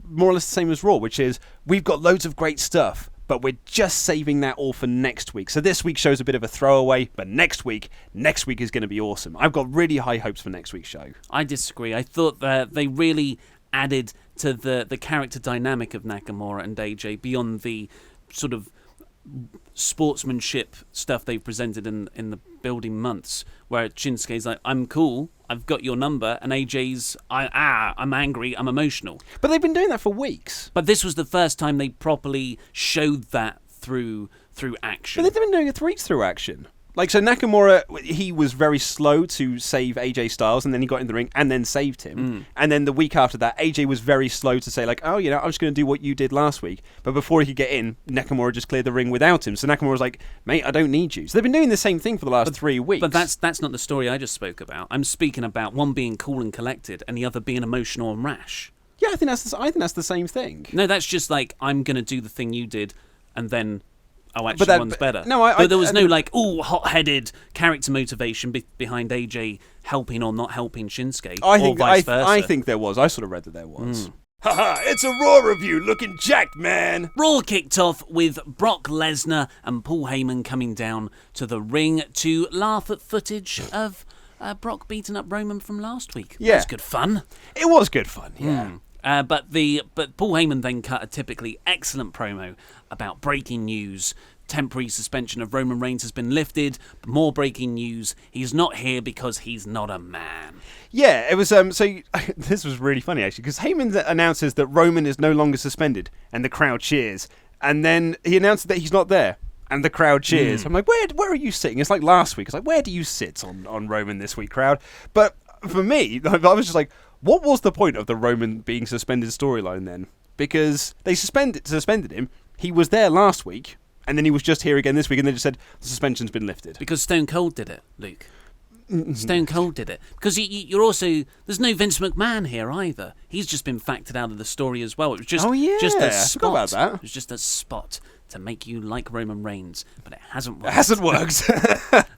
more or less the same as Raw, which is, we've got loads of great stuff, but we're just saving that all for next week. So this week shows a bit of a throwaway, but next week is going to be awesome. I've got really high hopes for next week's show. I disagree. I thought that they really added to the character dynamic of Nakamura and AJ beyond the sort of sportsmanship stuff they've presented in the building months, where Shinsuke's like, I'm cool, I've got your number, and AJ's, I'm angry, I'm emotional. But they've been doing that for weeks. But this was the first time they properly showed that through action. But they've been doing it 3 weeks through action. Like, so Nakamura, he was very slow to save AJ Styles, and then he got in the ring and then saved him. And then the week after that, AJ was very slow to say, like, oh, I'm just going to do what you did last week. But before he could get in, Nakamura just cleared the ring without him. So Nakamura was like, mate, I don't need you. So they've been doing the same thing for the last 3 weeks. But that's not the story I just spoke about. I'm speaking about one being cool and collected and the other being emotional and rash. Yeah, I think that's the same thing. No, that's just like, I'm going to do the thing you did, and then... Oh, actually, one's better. No, but there was no hot-headed character motivation behind AJ helping or not helping Shinsuke, or vice versa. I think there was. I sort of read that there was. Haha, it's a Raw review, looking jacked, man. Raw kicked off with Brock Lesnar and Paul Heyman coming down to the ring to laugh at footage of Brock beating up Roman from last week. Yeah, that was good fun. It was good fun. Yeah. But Paul Heyman then cut a typically excellent promo about breaking news. Temporary suspension of Roman Reigns has been lifted. More breaking news. He's not here because he's not a man. Yeah, it was. So this was really funny actually, because Heyman announces that Roman is no longer suspended, and the crowd cheers. And then he announces that he's not there, and the crowd cheers. I'm like, where are you sitting? It's like last week. It's like, where do you sit on Roman this week, crowd? But for me, I was just like, what was the point of the Roman being suspended storyline then? Because they suspended him. He was there last week, and then he was just here again this week, and they just said the suspension's been lifted. Because Stone Cold did it, Luke. Stone Cold did it. Because you're also... There's no Vince McMahon here either. He's just been factored out of the story as well. It was just, just a spot. I forgot about that. It was just a spot to make you like Roman Reigns, but it hasn't worked. It hasn't worked.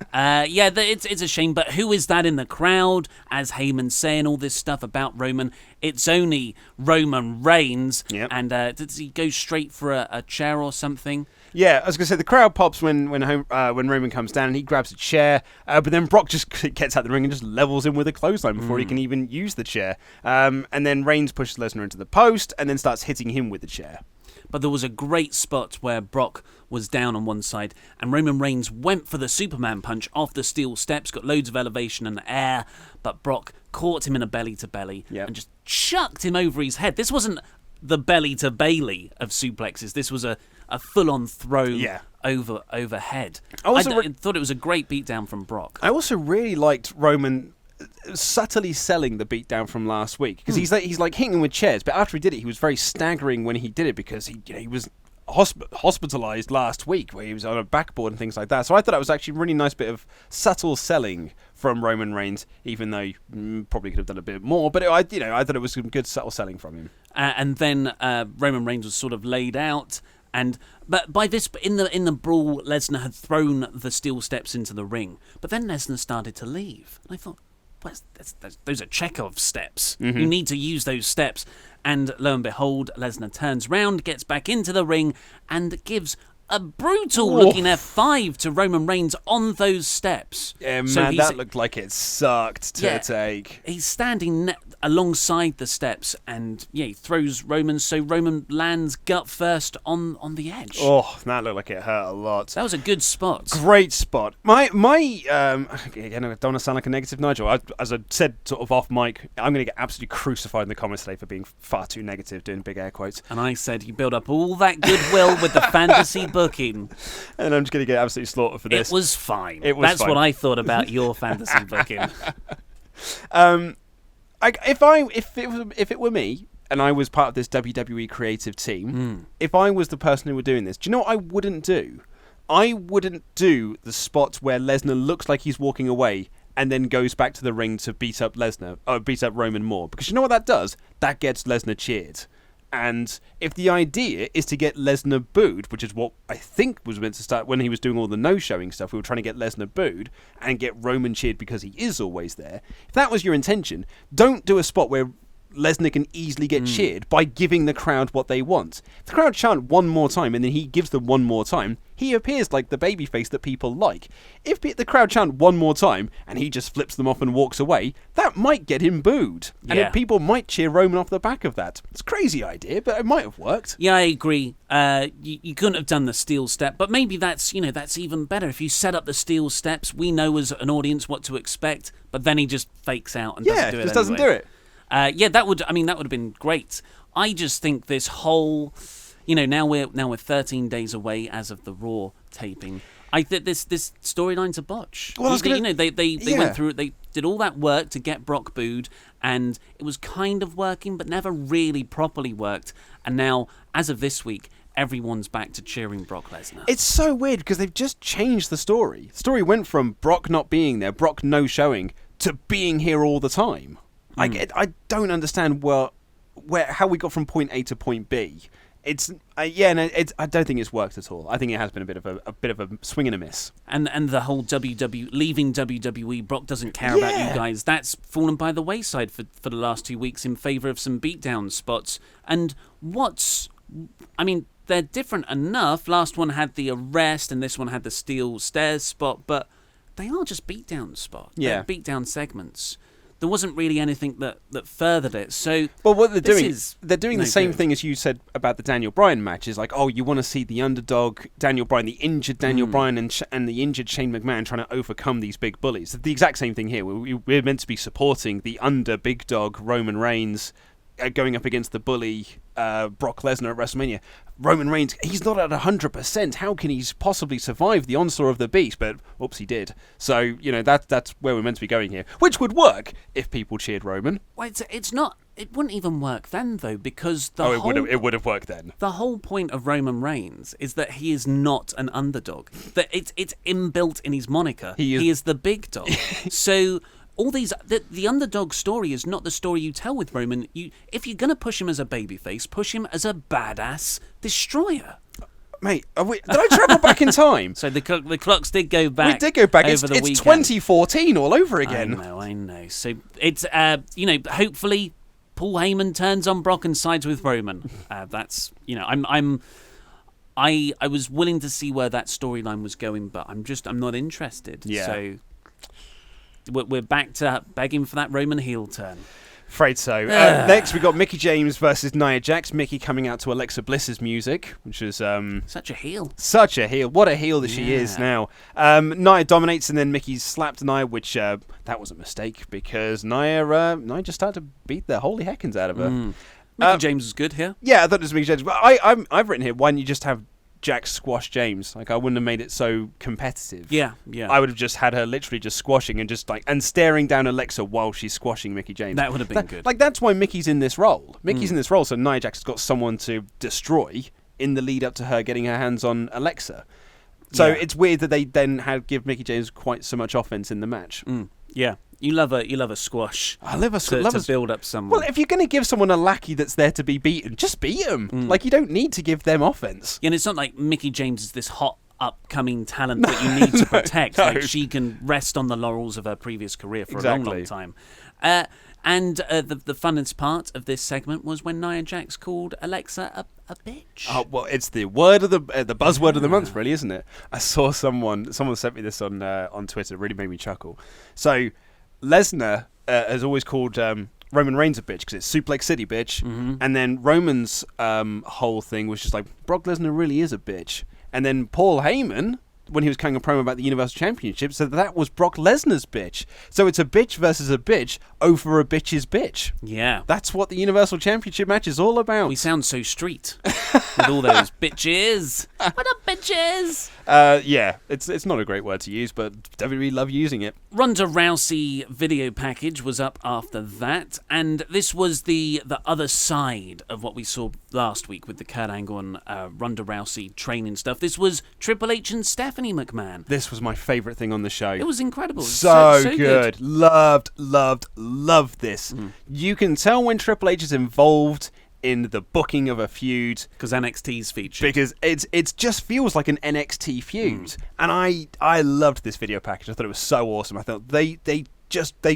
It's a shame, but who is that in the crowd? As Heyman's saying all this stuff about Roman, it's only Roman Reigns. Yep. And does he go straight for a chair or something? Yeah, I was going to say, the crowd pops when Roman comes down, and he grabs a chair, but then Brock just gets out the ring and just levels him with a clothesline before he can even use the chair. And then Reigns pushes Lesnar into the post and then starts hitting him with the chair. But there was a great spot where Brock was down on one side and Roman Reigns went for the Superman punch off the steel steps, got loads of elevation and air, but Brock caught him in a belly-to-belly and just chucked him over his head. This wasn't the belly-to-Bailey of suplexes. This was a full-on throw overhead. I thought it was a great beatdown from Brock. I also really liked Roman subtly selling the beatdown from last week, because he's like hitting him with chairs, but after he did it, he was very staggering when he did it, because he was hospitalized last week, where he was on a backboard and things like that. So I thought that was actually a really nice bit of subtle selling from Roman Reigns, even though he probably could have done a bit more. But I thought it was some good subtle selling from him. And then Roman Reigns was sort of laid out. But by this, in the brawl, Lesnar had thrown the steel steps into the ring. But then Lesnar started to leave. And I thought, well, those are Chekhov steps. Mm-hmm. You need to use those steps. And lo and behold, Lesnar turns round, gets back into the ring, and gives a brutal-looking F5 to Roman Reigns on those steps. Yeah, So man, that looked like it sucked to take. He's standing alongside the steps, and he throws Roman, so Roman lands gut first on the edge. Oh, that looked like it hurt a lot. That was a good spot. Great spot. Again, I don't want to sound like a negative Nigel. As I said sort of off mic, I'm going to get absolutely crucified in the comments today for being far too negative, doing big air quotes. And I said you build up all that goodwill with the fantasy booking. And I'm just going to get absolutely slaughtered for this. It was fine. That's fine. What I thought about your fantasy booking. If it were me and I was part of this WWE creative team, if I was the person who were doing this, do you know what I wouldn't do? I wouldn't do the spot where Lesnar looks like he's walking away and then goes back to the ring to beat up Roman more, because you know what that does? That gets Lesnar cheered. And if the idea is to get Lesnar booed, which is what I think was meant to start when he was doing all the no-showing stuff, we were trying to get Lesnar booed and get Roman cheered because he is always there. If that was your intention, don't do a spot where Lesnar can easily get cheered by giving the crowd what they want. If the crowd chant one more time and then he gives them one more time, he appears like the babyface that people like. If the crowd chant one more time and he just flips them off and walks away, that might get him booed. And people might cheer Roman off the back of that. It's a crazy idea, but it might have worked. Yeah, I agree. You couldn't have done the steel step, but maybe that's even better. If you set up the steel steps, we know as an audience what to expect, but then he just fakes out and doesn't do it. Doesn't do it. That would have been great. I just think this whole, now we're 13 days away as of the Raw taping. I think this storyline's a botch. Well, they went through it. They did all that work to get Brock booed, and it was kind of working, but never really properly worked. And now, as of this week, everyone's back to cheering Brock Lesnar. It's so weird because they've just changed the story. The story went from Brock not being there, Brock no showing, to being here all the time. I don't understand how we got from point A to point B. I don't think it's worked at all. I think it has been a bit of a swing and a miss. And the whole leaving WWE, Brock doesn't care about you guys. That's fallen by the wayside for the last 2 weeks in favour of some beatdown spots. And they're different enough. Last one had the arrest, and this one had the steel stairs spot, but they are just beatdown spots. Yeah, they're beatdown segments. There wasn't really anything that furthered it. So, well, what they're doing the same thing as you said about the Daniel Bryan match. Is like, you want to see the underdog Daniel Bryan, the injured Daniel Bryan, and the injured Shane McMahon trying to overcome these big bullies. The exact same thing here. We're meant to be supporting the big dog Roman Reigns going up against the bully Brock Lesnar at WrestleMania. Roman Reigns, he's not at 100%. How can he possibly survive the onslaught of the beast? But, oops, he did. So, that's where we're meant to be going here. Which would work if people cheered Roman. Well, it's not. It wouldn't even work then, though, because it would have worked then. The whole point of Roman Reigns is that he is not an underdog. That it's inbuilt in his moniker. He is the big dog. So all these the underdog story is not the story you tell with Roman. If you're gonna push him as a babyface, push him as a badass destroyer. Mate, did I travel back in time? So the clocks did go back. We did go back. It's 2014 all over again. I know. So it's hopefully Paul Heyman turns on Brock and sides with Roman. That's I was willing to see where that storyline was going, but I'm not interested. Yeah. So we're back to begging for that Roman heel turn. Afraid so. Next, we got Mickie James versus Nia Jax. Mickie coming out to Alexa Bliss's music, which is such a heel. Such a heel. What a heel that she is now. Nia dominates, and then Mickie slapped Nia, which that was a mistake because Nia just started to beat the holy heckins out of her. Mickie James is good here. Yeah, I thought it was Mickie James, but I've written here, why don't you just have Jax squash James? Like, I wouldn't have made it so competitive. Yeah. I would have just had her literally just squashing and staring down Alexa while she's squashing Mickie James. That would have been good. Like, that's why Mickey's in this role. Mickey's in this role, so Nia Jax has got someone to destroy in the lead up to her getting her hands on Alexa. So it's weird that they then give Mickie James quite so much offense in the match. Yeah. You love a squash. I love a to build up someone. Well, if you're going to give someone a lackey that's there to be beaten, just beat them. Like, you don't need to give them offense. Yeah, and it's not like Mickie James is this hot upcoming talent that you need to protect. No. Like, she can rest on the laurels of her previous career for a long, long time. And the funnest part of this segment was when Nia Jax called Alexa a bitch. Oh, well, it's the word of the buzzword of the month, really, isn't it? I saw someone sent me this on Twitter. It really made me chuckle. So Lesnar has always called Roman Reigns a bitch because it's Suplex City, bitch. And then Roman's whole thing was just like, Brock Lesnar really is a bitch. And then Paul Heyman, when he was cutting a promo about the Universal Championship, said that was Brock Lesnar's bitch. So it's a bitch versus a bitch over a bitch's bitch. Yeah. That's what the Universal Championship match is all about. We sound so street with all those bitches. What up, bitches? Yeah, it's not a great word to use, but WWE love using it. Ronda Rousey video package was up after that, and this was the other side of what we saw last week with the Kurt Angle and Ronda Rousey training stuff. This was Triple H and Stephanie McMahon. This was my favourite thing on the show. It was incredible. So good. Loved this. You can tell when Triple H is involved in the booking of a feud because NXT's featured. Because it just feels like an NXT feud. And I loved this video package. I thought it was so awesome. I thought they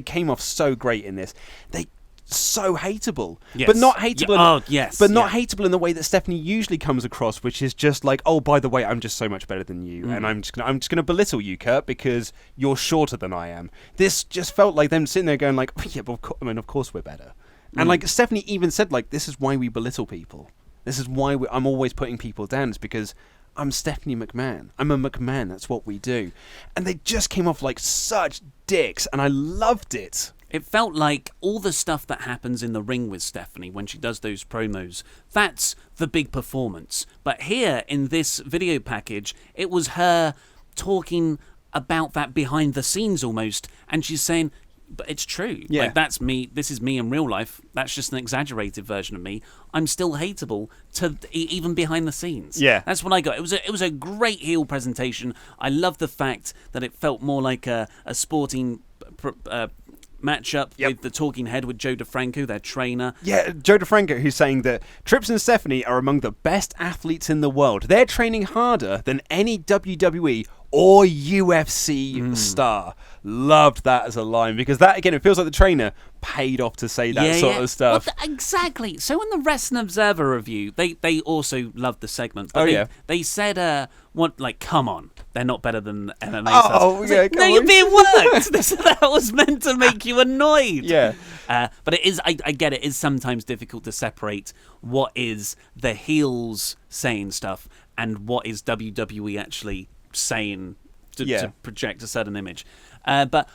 came off so great in this. They so hateable, but not hateable. Not hateable in the way that Stephanie usually comes across, which is just like, oh, by the way, I'm just so much better than you, and I'm just gonna belittle you, Kurt, because you're shorter than I am. This just felt like them sitting there going like, oh, yeah, but of course we're better. And like Stephanie even said, like, this is why we belittle people. This is why I'm always putting people down. It's because I'm Stephanie McMahon. I'm a McMahon. That's what we do. And they just came off like such dicks, and I loved it. It felt like all the stuff that happens in the ring with Stephanie when she does those promos, that's the big performance. But here in this video package, it was her talking about that behind the scenes almost, and she's saying, but it's true. Yeah. Like, that's me. This is me in real life. That's just an exaggerated version of me. I'm still hateable to even behind the scenes. Yeah. That's what I got. It was a great heel presentation. I love the fact that it felt more like a sporting matchup with the talking head with Joe DeFranco, their trainer. Yeah, Joe DeFranco, who's saying that Trips and Stephanie are among the best athletes in the world. They're training harder than any WWE or UFC star. Loved that as a line, because that, again, it feels like the trainer paid off to say that sort of stuff. Well, exactly. So in the Wrestling Observer review, they also loved the segment. But they said, come on, they're not better than MMA stars. Oh, yeah, like, no, you're being worked. That was meant to make you annoyed. Yeah. But it is, I get it is sometimes difficult to separate what is the heels saying stuff and what is WWE actually saying to project a certain image. But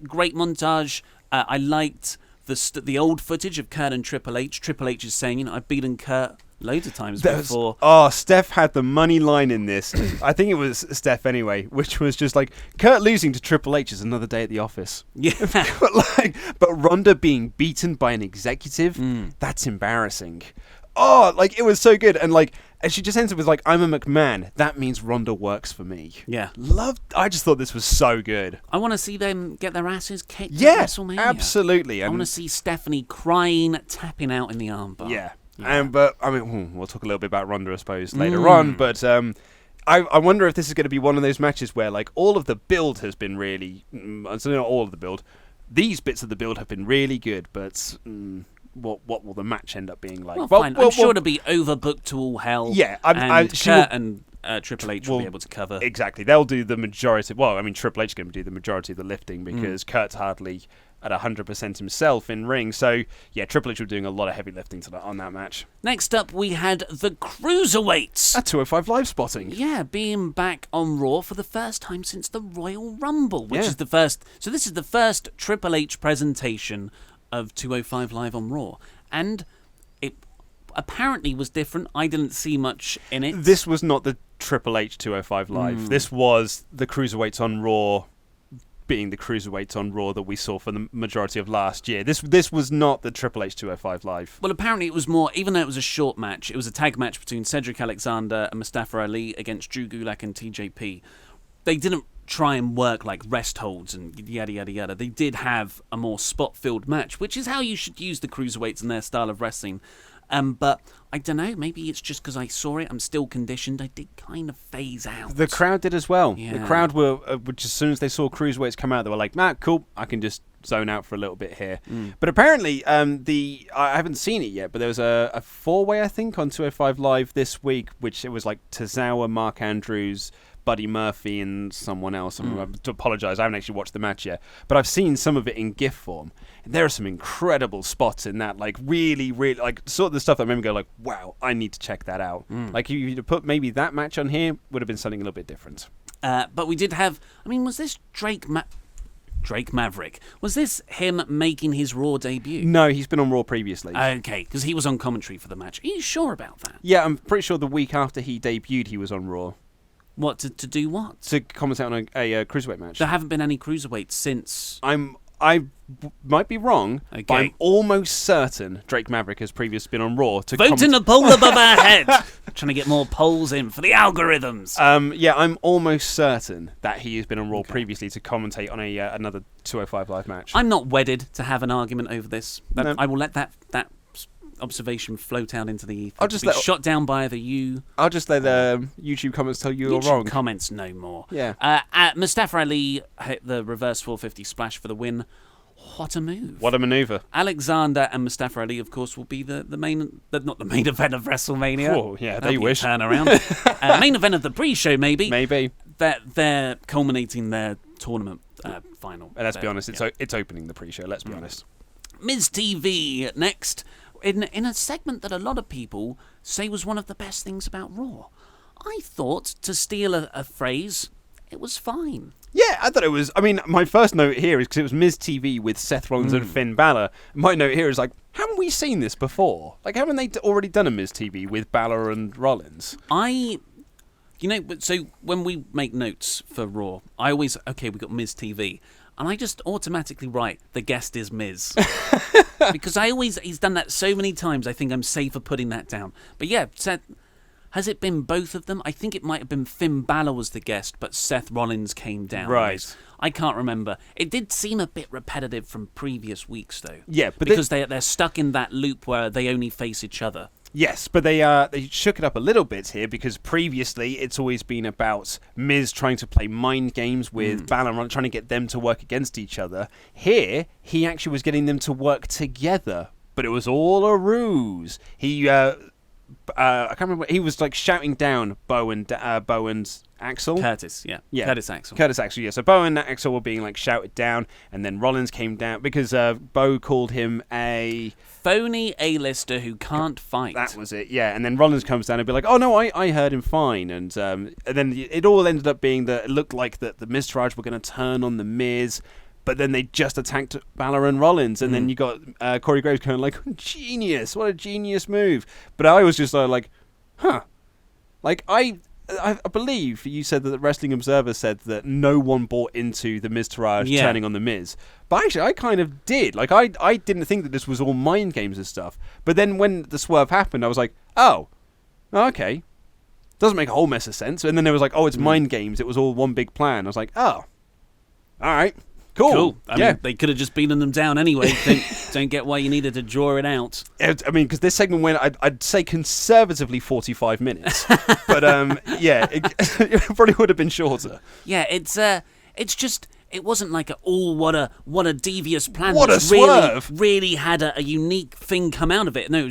great montage. I liked the old footage of Kurt and Triple H. Triple H is saying, I've beaten Kurt loads of times before. Oh, Steph had the money line in this. I think it was Steph anyway, which was just like, Kurt losing to Triple H is another day at the office. Yeah. but Ronda being beaten by an executive, that's embarrassing. Oh, like, it was so good. And like, and she just ends up with like, I'm a McMahon. That means Ronda works for me. Yeah. I just thought this was so good. I want to see them get their asses kicked at WrestleMania. Absolutely. I want to see Stephanie crying, tapping out in the armbar. Yeah. But I mean, we'll talk a little bit about Ronda, I suppose, later on. But I wonder if this is going to be one of those matches where like all of the build has been really, so not all of the build, these bits of the build have been really good, but what will the match end up being like? Well, fine. I'm sure it'll be overbooked to all hell. Yeah, Kurt and Triple H will be able to cover. Exactly. They'll do the majority. Well, I mean, Triple H is going to do the majority of the lifting because Kurt's hardly at 100% himself in ring. So, yeah, Triple H will be doing a lot of heavy lifting on that match. Next up, we had the Cruiserweights. At 205 Live spotting. Yeah, being back on Raw for the first time since the Royal Rumble, which is the first. So this is the first Triple H presentation of 205 Live on Raw. And it apparently was different. I didn't see much in it. This was not the Triple H 205 Live. This was the Cruiserweights on Raw being the cruiserweights on Raw that we saw for the majority of last year. This was not the Triple H 205 Live. Well, apparently it was more, even though it was a short match, it was a tag match between Cedric Alexander and Mustafa Ali against Drew Gulak and TJP. They didn't try and work like rest holds and yada yada yada. They did have a more spot-filled match, which is how you should use the cruiserweights in their style of wrestling. But I don't know, maybe it's just because I saw it, I'm still conditioned, I did kind of phase out. The crowd did as well. Yeah. The crowd were, which as soon as they saw cruiserweights come out, they were like, nah, cool, I can just zone out for a little bit here. But apparently, I haven't seen it yet, but there was a four-way, I think, on 205 Live this week, which it was like Tozawa, Mark Andrews, Buddy Murphy, and someone else. I have to apologise, I haven't actually watched the match yet, but I've seen some of it in GIF form. And there are some incredible spots in that, like really, really, like sort of the stuff that made me go like, wow, I need to check that out. Like if you put maybe that match on here, would have been something a little bit different. But we did have, I mean, was this Drake Maverick? Was this him making his Raw debut? No, he's been on Raw previously. Okay, because he was on commentary for the match. Are you sure about that? Yeah, I'm pretty sure the week after he debuted, he was on Raw. What, to do what? To commentate on a cruiserweight match. There haven't been any cruiserweights since... I might be wrong, Okay. but I'm almost certain Drake Maverick has previously been on Raw. Vote in the poll above our head! Trying to get more polls in for the algorithms. Yeah, I'm almost certain that he has been on Raw previously to commentate on another 205 Live match. I'm not wedded to have an argument over this. No. I will let that observation float out into the ether. I'll just to be shot down by either you... I'll just let YouTube comments tell you you're YouTube wrong. comments no more. Yeah. Mustafa Ali hit the reverse 450 splash for the win. What a move. What a maneuver. Alexander and Mustafa Ali, of course, will be the main... not the main event of WrestleMania. Oh, yeah, That'll they be wish. a turnaround. Main event of the pre-show, maybe. Maybe. They're culminating their tournament final. And let's be honest, it's opening the pre-show, let's be honest. Miz TV next. In a segment that a lot of people say was one of the best things about Raw. I thought, to steal a phrase, it was fine. Yeah, I thought it was... I mean, my first note here is because it was Miz TV with Seth Rollins and Finn Balor. My note here is like, haven't we seen this before? Like, haven't they already done a Miz TV with Balor and Rollins? So when we make notes for Raw, I always, we got Miz TV. And I just automatically write, the guest is Miz. Because he's done that so many times, I think I'm safer putting that down. But yeah, Seth, has it been both of them? I think it might have been Finn Balor was the guest, but Seth Rollins came down. Right. I can't remember. It did seem a bit repetitive from previous weeks, though. Yeah, but because they're stuck in that loop where they only face each other. Yes, but they shook it up a little bit here because previously it's always been about Miz trying to play mind games with Balor, trying to get them to work against each other. Here, he actually was getting them to work together, but it was all a ruse. I can't remember. He was like shouting down Bo and Axel. Curtis, yeah. Curtis Axel. Curtis Axel, yeah. So Bo and Axel were being like shouted down, and then Rollins came down because Bo called him a phony A-lister who can't fight. That was it, yeah. And then Rollins comes down and be like, "Oh no, I heard him fine." And then it all ended up being that it looked like that the Miztourage were going to turn on the Miz. But then they just attacked Balor and Rollins, and then you got Corey Graves kind of like, genius, what a genius move. But I was just like, huh. Like, I believe you said that the Wrestling Observer said that no one bought into the Miztourage turning on the Miz. But actually, I kind of did. Like, I didn't think that this was all mind games and stuff. But then when the swerve happened, I was like, oh, okay. Doesn't make a whole mess of sense. And then there was like, oh, it's mind games. It was all one big plan. I was like, oh, all right. Cool. I mean, they could have just beaten them down anyway. Don't get why you needed to draw it out. I mean, because this segment went, I'd say conservatively 45 minutes. But, it probably would have been shorter. Yeah, it's just... It wasn't like what a devious plan. What a swerve! Really had a unique thing come out of it. No,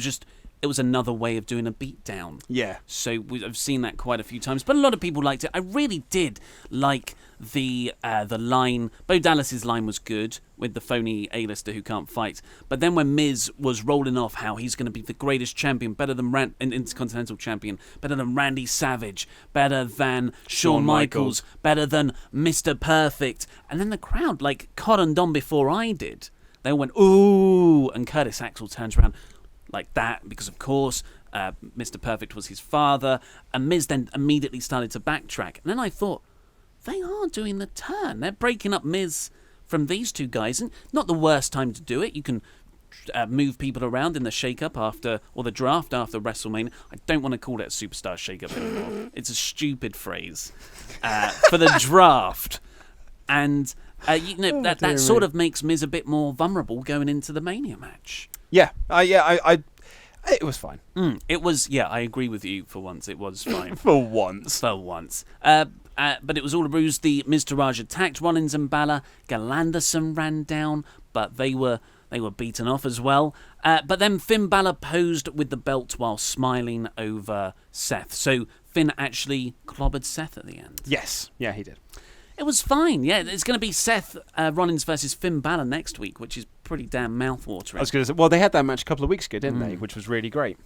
it was another way of doing a beatdown. Yeah. So I've seen that quite a few times, but a lot of people liked it. I really did like the line. Bo Dallas's line was good with the phony A-lister who can't fight. But then when Miz was rolling off how he's going to be the greatest champion, better than Intercontinental Champion, better than Randy Savage, better than Shawn Michaels, better than Mr. Perfect, and then the crowd like cottoned on before I did. They all went ooh, and Curtis Axel turns around like that because of course Mr. Perfect was his father, and Miz then immediately started to backtrack. And then I thought, they are doing the turn. They're breaking up Miz from these two guys, and not the worst time to do it. You can move people around in the shake-up or the draft after WrestleMania. I don't want to call it a superstar shake-up anymore. It's a stupid phrase for the draft. And that sort of makes Miz a bit more vulnerable going into the Mania match. Yeah, it was fine. It was, I agree with you for once. It was fine. For once. But it was all a ruse. The Miz Taraj attacked Rollins and Balor. Galanderson ran down, but they were beaten off as well. But then Finn Balor posed with the belt while smiling over Seth. So Finn actually clobbered Seth at the end. Yes. Yeah, he did. It was fine. Yeah, it's going to be Seth Rollins versus Finn Balor next week, which is pretty damn mouthwatering. I was going to say, well, they had that match a couple of weeks ago, didn't they? Which was really great.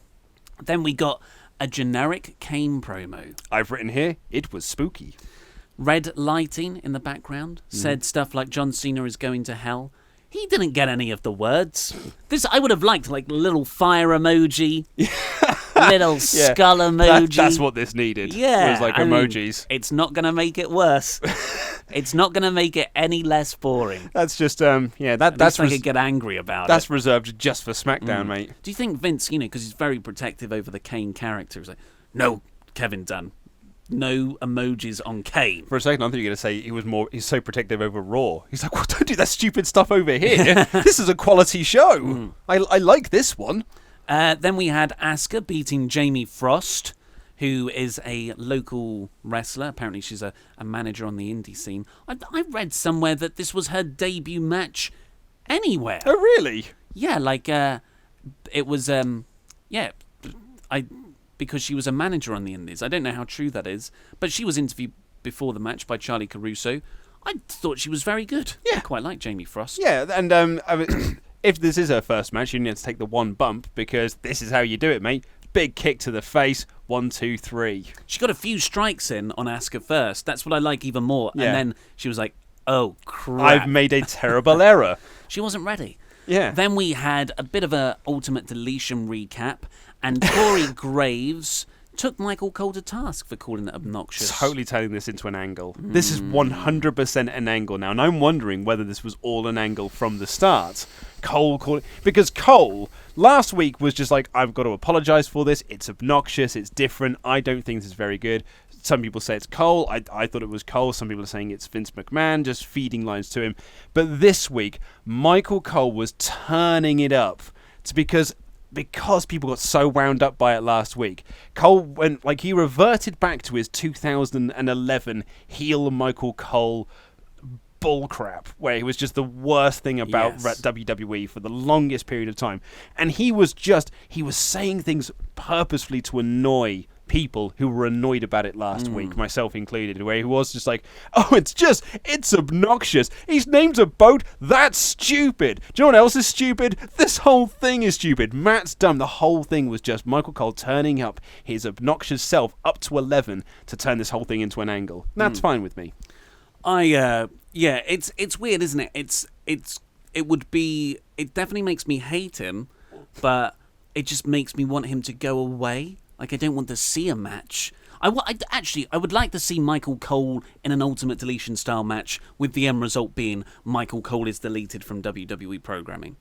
Then we got a generic Kane promo. I've written here, it was spooky. Red lighting in the background. Said stuff like John Cena is going to hell. He didn't get any of the words. I would have liked, like, little fire emoji, little skull emoji. That's what this needed. Yeah. It was like emojis. It's not going to make it worse. It's not going to make it any less boring. That's just, that's... I could get angry about that's reserved just for SmackDown, mate. Do you think Vince, because he's very protective over the Kane character, is like, no, Kevin Dunn. No emojis on Kane. For a second, I thought you were going to say he's so protective over Raw. He's like, well, don't do that stupid stuff over here. This is a quality show. I like this one. Then we had Asuka beating Jamie Frost, who is a local wrestler. Apparently she's a manager on the indie scene. I read somewhere that this was her debut match anywhere. Oh, really? Yeah, it was, because she was a manager on the Indies. I don't know how true that is, but she was interviewed before the match by Charlie Caruso. I thought she was very good. Yeah. I quite like Jamie Frost. Yeah, and if this is her first match, you need to take the one bump, because this is how you do it, mate. Big kick to the face, 1, 2, 3. She got a few strikes in on Asuka first. That's what I like even more. Yeah. And then she was like, oh, crap. I've made a terrible error. She wasn't ready. Yeah. Then we had a bit of a Ultimate Deletion recap, and Corey Graves took Michael Cole to task for calling it obnoxious. Totally turning this into an angle. This is 100% an angle now, and I'm wondering whether this was all an angle from the start. Because Cole last week was just like, I've got to apologise for this. It's obnoxious. It's different. I don't think this is very good. Some people say it's Cole. I thought it was Cole. Some people are saying it's Vince McMahon just feeding lines to him. But this week, Michael Cole was turning it up because people got so wound up by it last week. Cole went, he reverted back to his 2011 heel Michael Cole bullcrap, where he was just the worst thing about WWE for the longest period of time. And he was saying things purposefully to annoy people who were annoyed about it last week, myself included, where he was just like, oh, it's obnoxious. He's named a boat. That's stupid. Do you know what else is stupid? This whole thing is stupid. Matt's dumb. The whole thing was just Michael Cole turning up his obnoxious self up to 11 to turn this whole thing into an angle. That's fine with me. It's weird, isn't it? It definitely makes me hate him, but it just makes me want him to go away. I don't want to see a match. I would like to see Michael Cole in an Ultimate Deletion style match, with the end result being Michael Cole is deleted from WWE programming.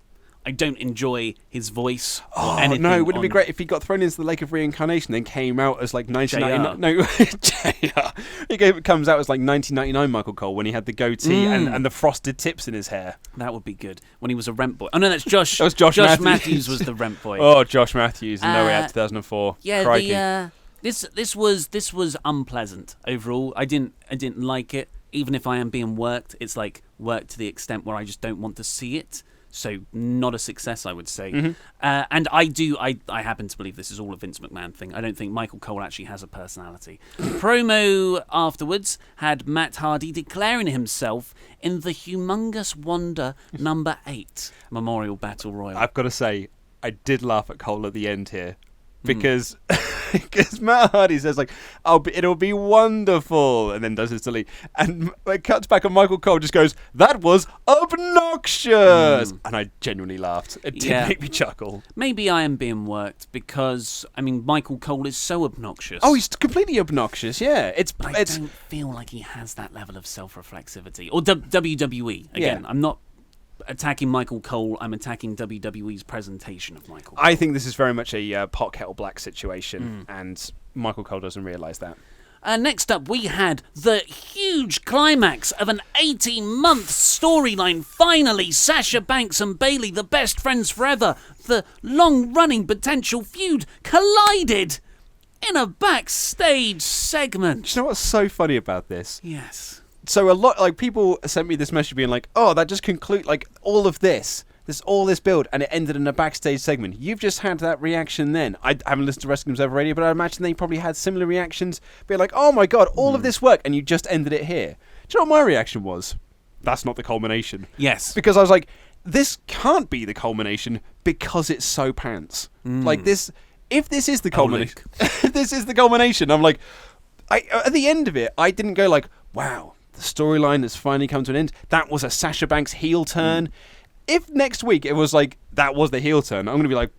I don't enjoy his voice. No, wouldn't it be great if he got thrown into the Lake of Reincarnation, then came out as 1999? No, JR. He comes out as 1999 Michael Cole, when he had the goatee and the frosted tips in his hair. That would be good. When he was a rent boy. Oh no, that's Josh. That was Josh Matthews. Matthews was the rent boy. Oh, Josh Matthews in No Way Out 2004. Yeah, Crikey. This was unpleasant overall. I didn't like it. Even if I am being worked, it's worked to the extent where I just don't want to see it. So not a success, I would say. And I happen to believe this is all a Vince McMahon thing. I don't think Michael Cole actually has a personality. Promo afterwards had Matt Hardy declaring himself in the Humongous Wonder number 8 Memorial Battle Royal. I've got to say, I did laugh at Cole at the end here. because Matt Hardy says like, "Oh, it'll be wonderful," and then does his delete, and it cuts back, and Michael Cole just goes, "That was obnoxious," and I genuinely laughed. It did make me chuckle. Maybe I am being worked because Michael Cole is so obnoxious. Oh, he's completely obnoxious. Yeah, I don't feel like he has that level of self-reflexivity. Or WWE again. I'm not attacking Michael Cole, I'm attacking WWE's presentation of Michael Cole. I think this is very much a pot kettle black situation, and Michael Cole doesn't realise that. Next up, we had the huge climax of an 18-month storyline. Finally, Sasha Banks and Bayley, the best friends forever, the long-running potential feud, collided in a backstage segment. Do you know what's so funny about this? Yes. So a lot, like, people sent me this message being like, "Oh, that just conclude like all of this build, and it ended in a backstage segment." You've just had that reaction. Then I haven't listened to Wrestling Observer Radio, but I imagine they probably had similar reactions, being like, "Oh my god, all of this work, and you just ended it here." Do you know what my reaction was? That's not the culmination. Yes, because I was like, this can't be the culmination because it's so pants. Like this, if this is the culmination, this is the culmination. I'm like, at the end of it, I didn't go like, "Wow, the storyline has finally come to an end. That was a Sasha Banks heel turn." If next week it was like, that was the heel turn, I'm going to be like,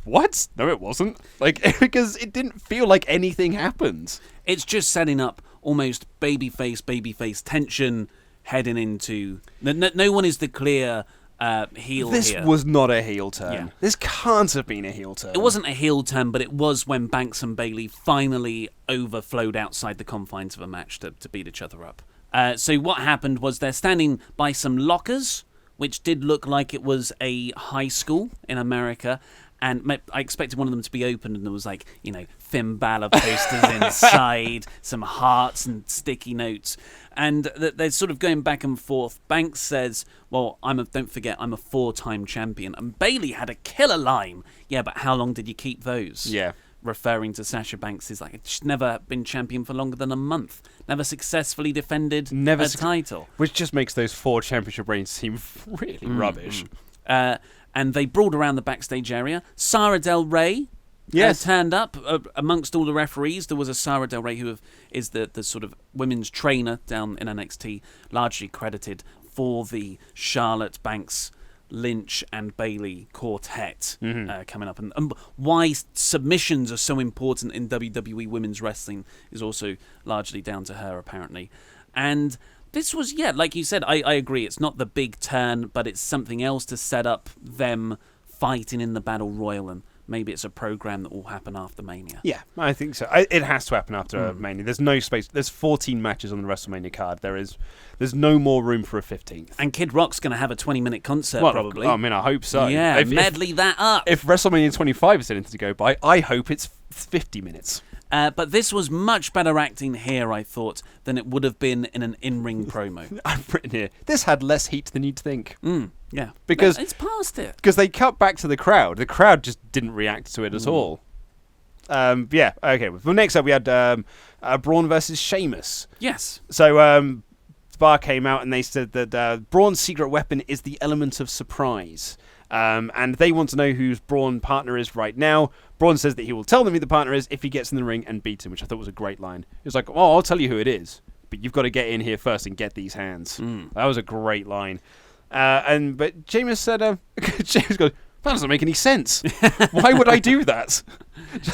what? No, it wasn't. Like, because it didn't feel like anything happened. It's just setting up almost babyface tension heading into... No one is the clear heel this here. This was not a heel turn. Yeah. This can't have been a heel turn. It wasn't a heel turn, but it was when Banks and Bayley finally overflowed outside the confines of a match to beat each other up. So what happened was they're standing by some lockers, which did look like it was a high school in America, and I expected one of them to be open, and there was like, Finn Balor posters inside, some hearts and sticky notes, and they're sort of going back and forth. Banks says, "Well, don't forget, I'm a 4-time champion," and Bayley had a killer line. "Yeah, but how long did you keep those?" Yeah. Referring to Sasha Banks is like, she's never been champion for longer than a month. Never successfully defended a title. Which just makes those 4 championship reigns seem really rubbish. And they brawled around the backstage area. Sara Del Rey turned up. Amongst all the referees, there was a Sara Del Rey who is the sort of women's trainer down in NXT, largely credited for the Charlotte Banks Lynch and Bayley quartet coming up, and why submissions are so important in WWE women's wrestling is also largely down to her, apparently. And this was, like you said, I agree, it's not the big turn, but it's something else to set up them fighting in the Battle Royal, and maybe it's a program that will happen after Mania. Yeah, I think so. It has to happen after Mania. There's no space. There's 14 matches on the WrestleMania card. There's no more room for a 15th. And Kid Rock's going to have a 20-minute concert, probably. I hope so. Yeah, medley that up. If WrestleMania 25 is anything to go by, I hope it's 50 minutes. But this was much better acting here, I thought, than it would have been in an in-ring promo. I've written here, this had less heat than you'd think. Yeah. Because it's past it. Because they cut back to the crowd. The crowd just didn't react to it at all. Okay. Well, next up we had Braun versus Sheamus. Yes. So Bar came out and they said that Braun's secret weapon is the element of surprise. And they want to know who Braun's partner is right now. Braun says that he will tell them who the partner is if he gets in the ring and beats him, which I thought was a great line. He was like, "Oh, I'll tell you who it is, but you've got to get in here first and get these hands." That was a great line. But Sheamus said, Sheamus goes, "That doesn't make any sense. Why would I do that?"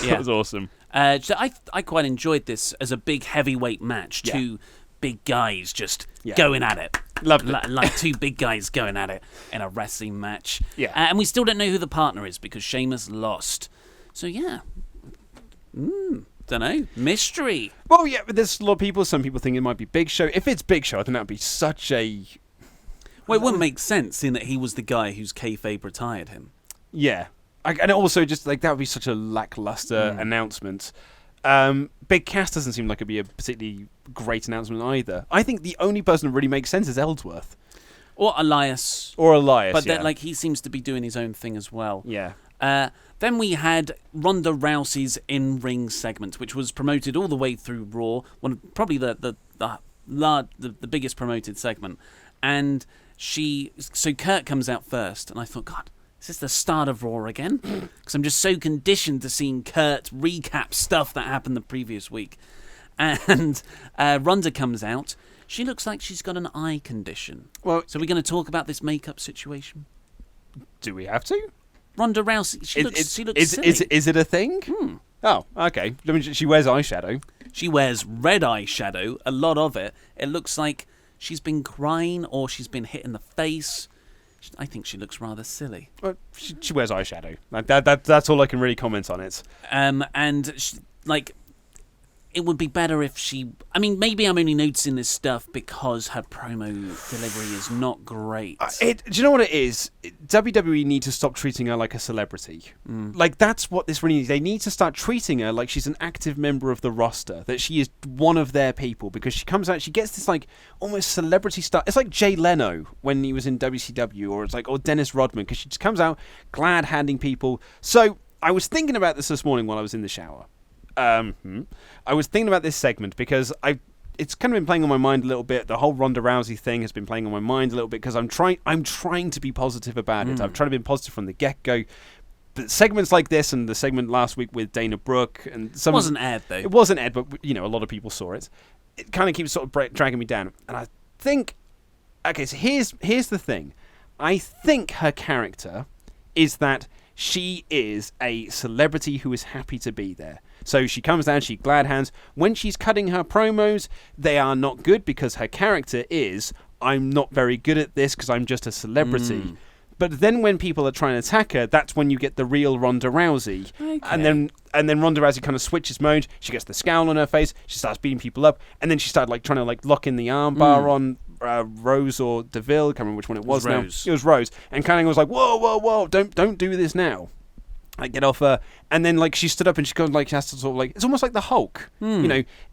That was awesome. I quite enjoyed this as a big heavyweight match. Two big guys just going at it. Loved it. Like two big guys going at it in a wrestling match. Yeah. And we still don't know who the partner is because Sheamus lost. So, don't know. Mystery. Well, yeah, but there's a lot of people. Some people think it might be Big Show. If it's Big Show, I think that would be such a... Well, it wouldn't make sense in that he was the guy whose kayfabe retired him. Yeah. And also just like that would be such a lackluster announcement. Big Cass doesn't seem like it'd be a particularly great announcement either. I think the only person that really makes sense is Ellsworth. Or Elias. But then, he seems to be doing his own thing as well. Yeah. Then we had Ronda Rousey's in-ring segment, which was promoted all the way through Raw. Probably the biggest promoted segment. And so Kurt comes out first, and I thought, God, is this the start of Raw again? Because I'm just so conditioned to seeing Kurt recap stuff that happened the previous week. And Ronda comes out. She looks like she's got an eye condition. Well, so we're going to talk about this makeup situation. Do we have to? Ronda Rousey, she looks silly. Is it a thing? Oh, okay. I mean, she wears eyeshadow. She wears red eyeshadow, a lot of it. It looks like she's been crying or she's been hit in the face. I think she looks rather silly. Well, she wears eyeshadow. Like that's all I can really comment on it. And it would be better if she... I mean, maybe I'm only noticing this stuff because her promo delivery is not great. Do you know what it is? WWE need to stop treating her like a celebrity. Like, that's what this really needs. They need to start treating her like she's an active member of the roster, that she is one of their people, because she comes out, she gets this, like, almost celebrity stuff. It's like Jay Leno when he was in WCW, or Dennis Rodman, because she just comes out glad-handing people. So, I was thinking about this morning while I was in the shower. I was thinking about this segment because it's kind of been playing on my mind a little bit. The whole Ronda Rousey thing has been playing on my mind a little bit because I'm trying to be positive about it. I've tried to be positive from the get-go. But segments like this and the segment last week with Dana Brooke and some... It wasn't aired, though. It wasn't aired, but, a lot of people saw it. It kind of keeps sort of dragging me down. And I think... Okay, so here's the thing. I think her character is that she is a celebrity who is happy to be there. So she comes down, she glad hands. When she's cutting her promos, they are not good because her character is, I'm not very good at this because I'm just a celebrity. But then when people are trying to attack her, that's when you get the real Ronda Rousey. Okay. And then Ronda Rousey kind of switches mode. She gets the scowl on her face. She starts beating people up. And then she started trying to lock in the armbar on Rose or Deville. I can't remember which one it was now. Rose. It was Rose. And kind of was like, whoa, don't do this now. Get off her. And then she stood up and she goes she has to sort of it's almost like the Hulk.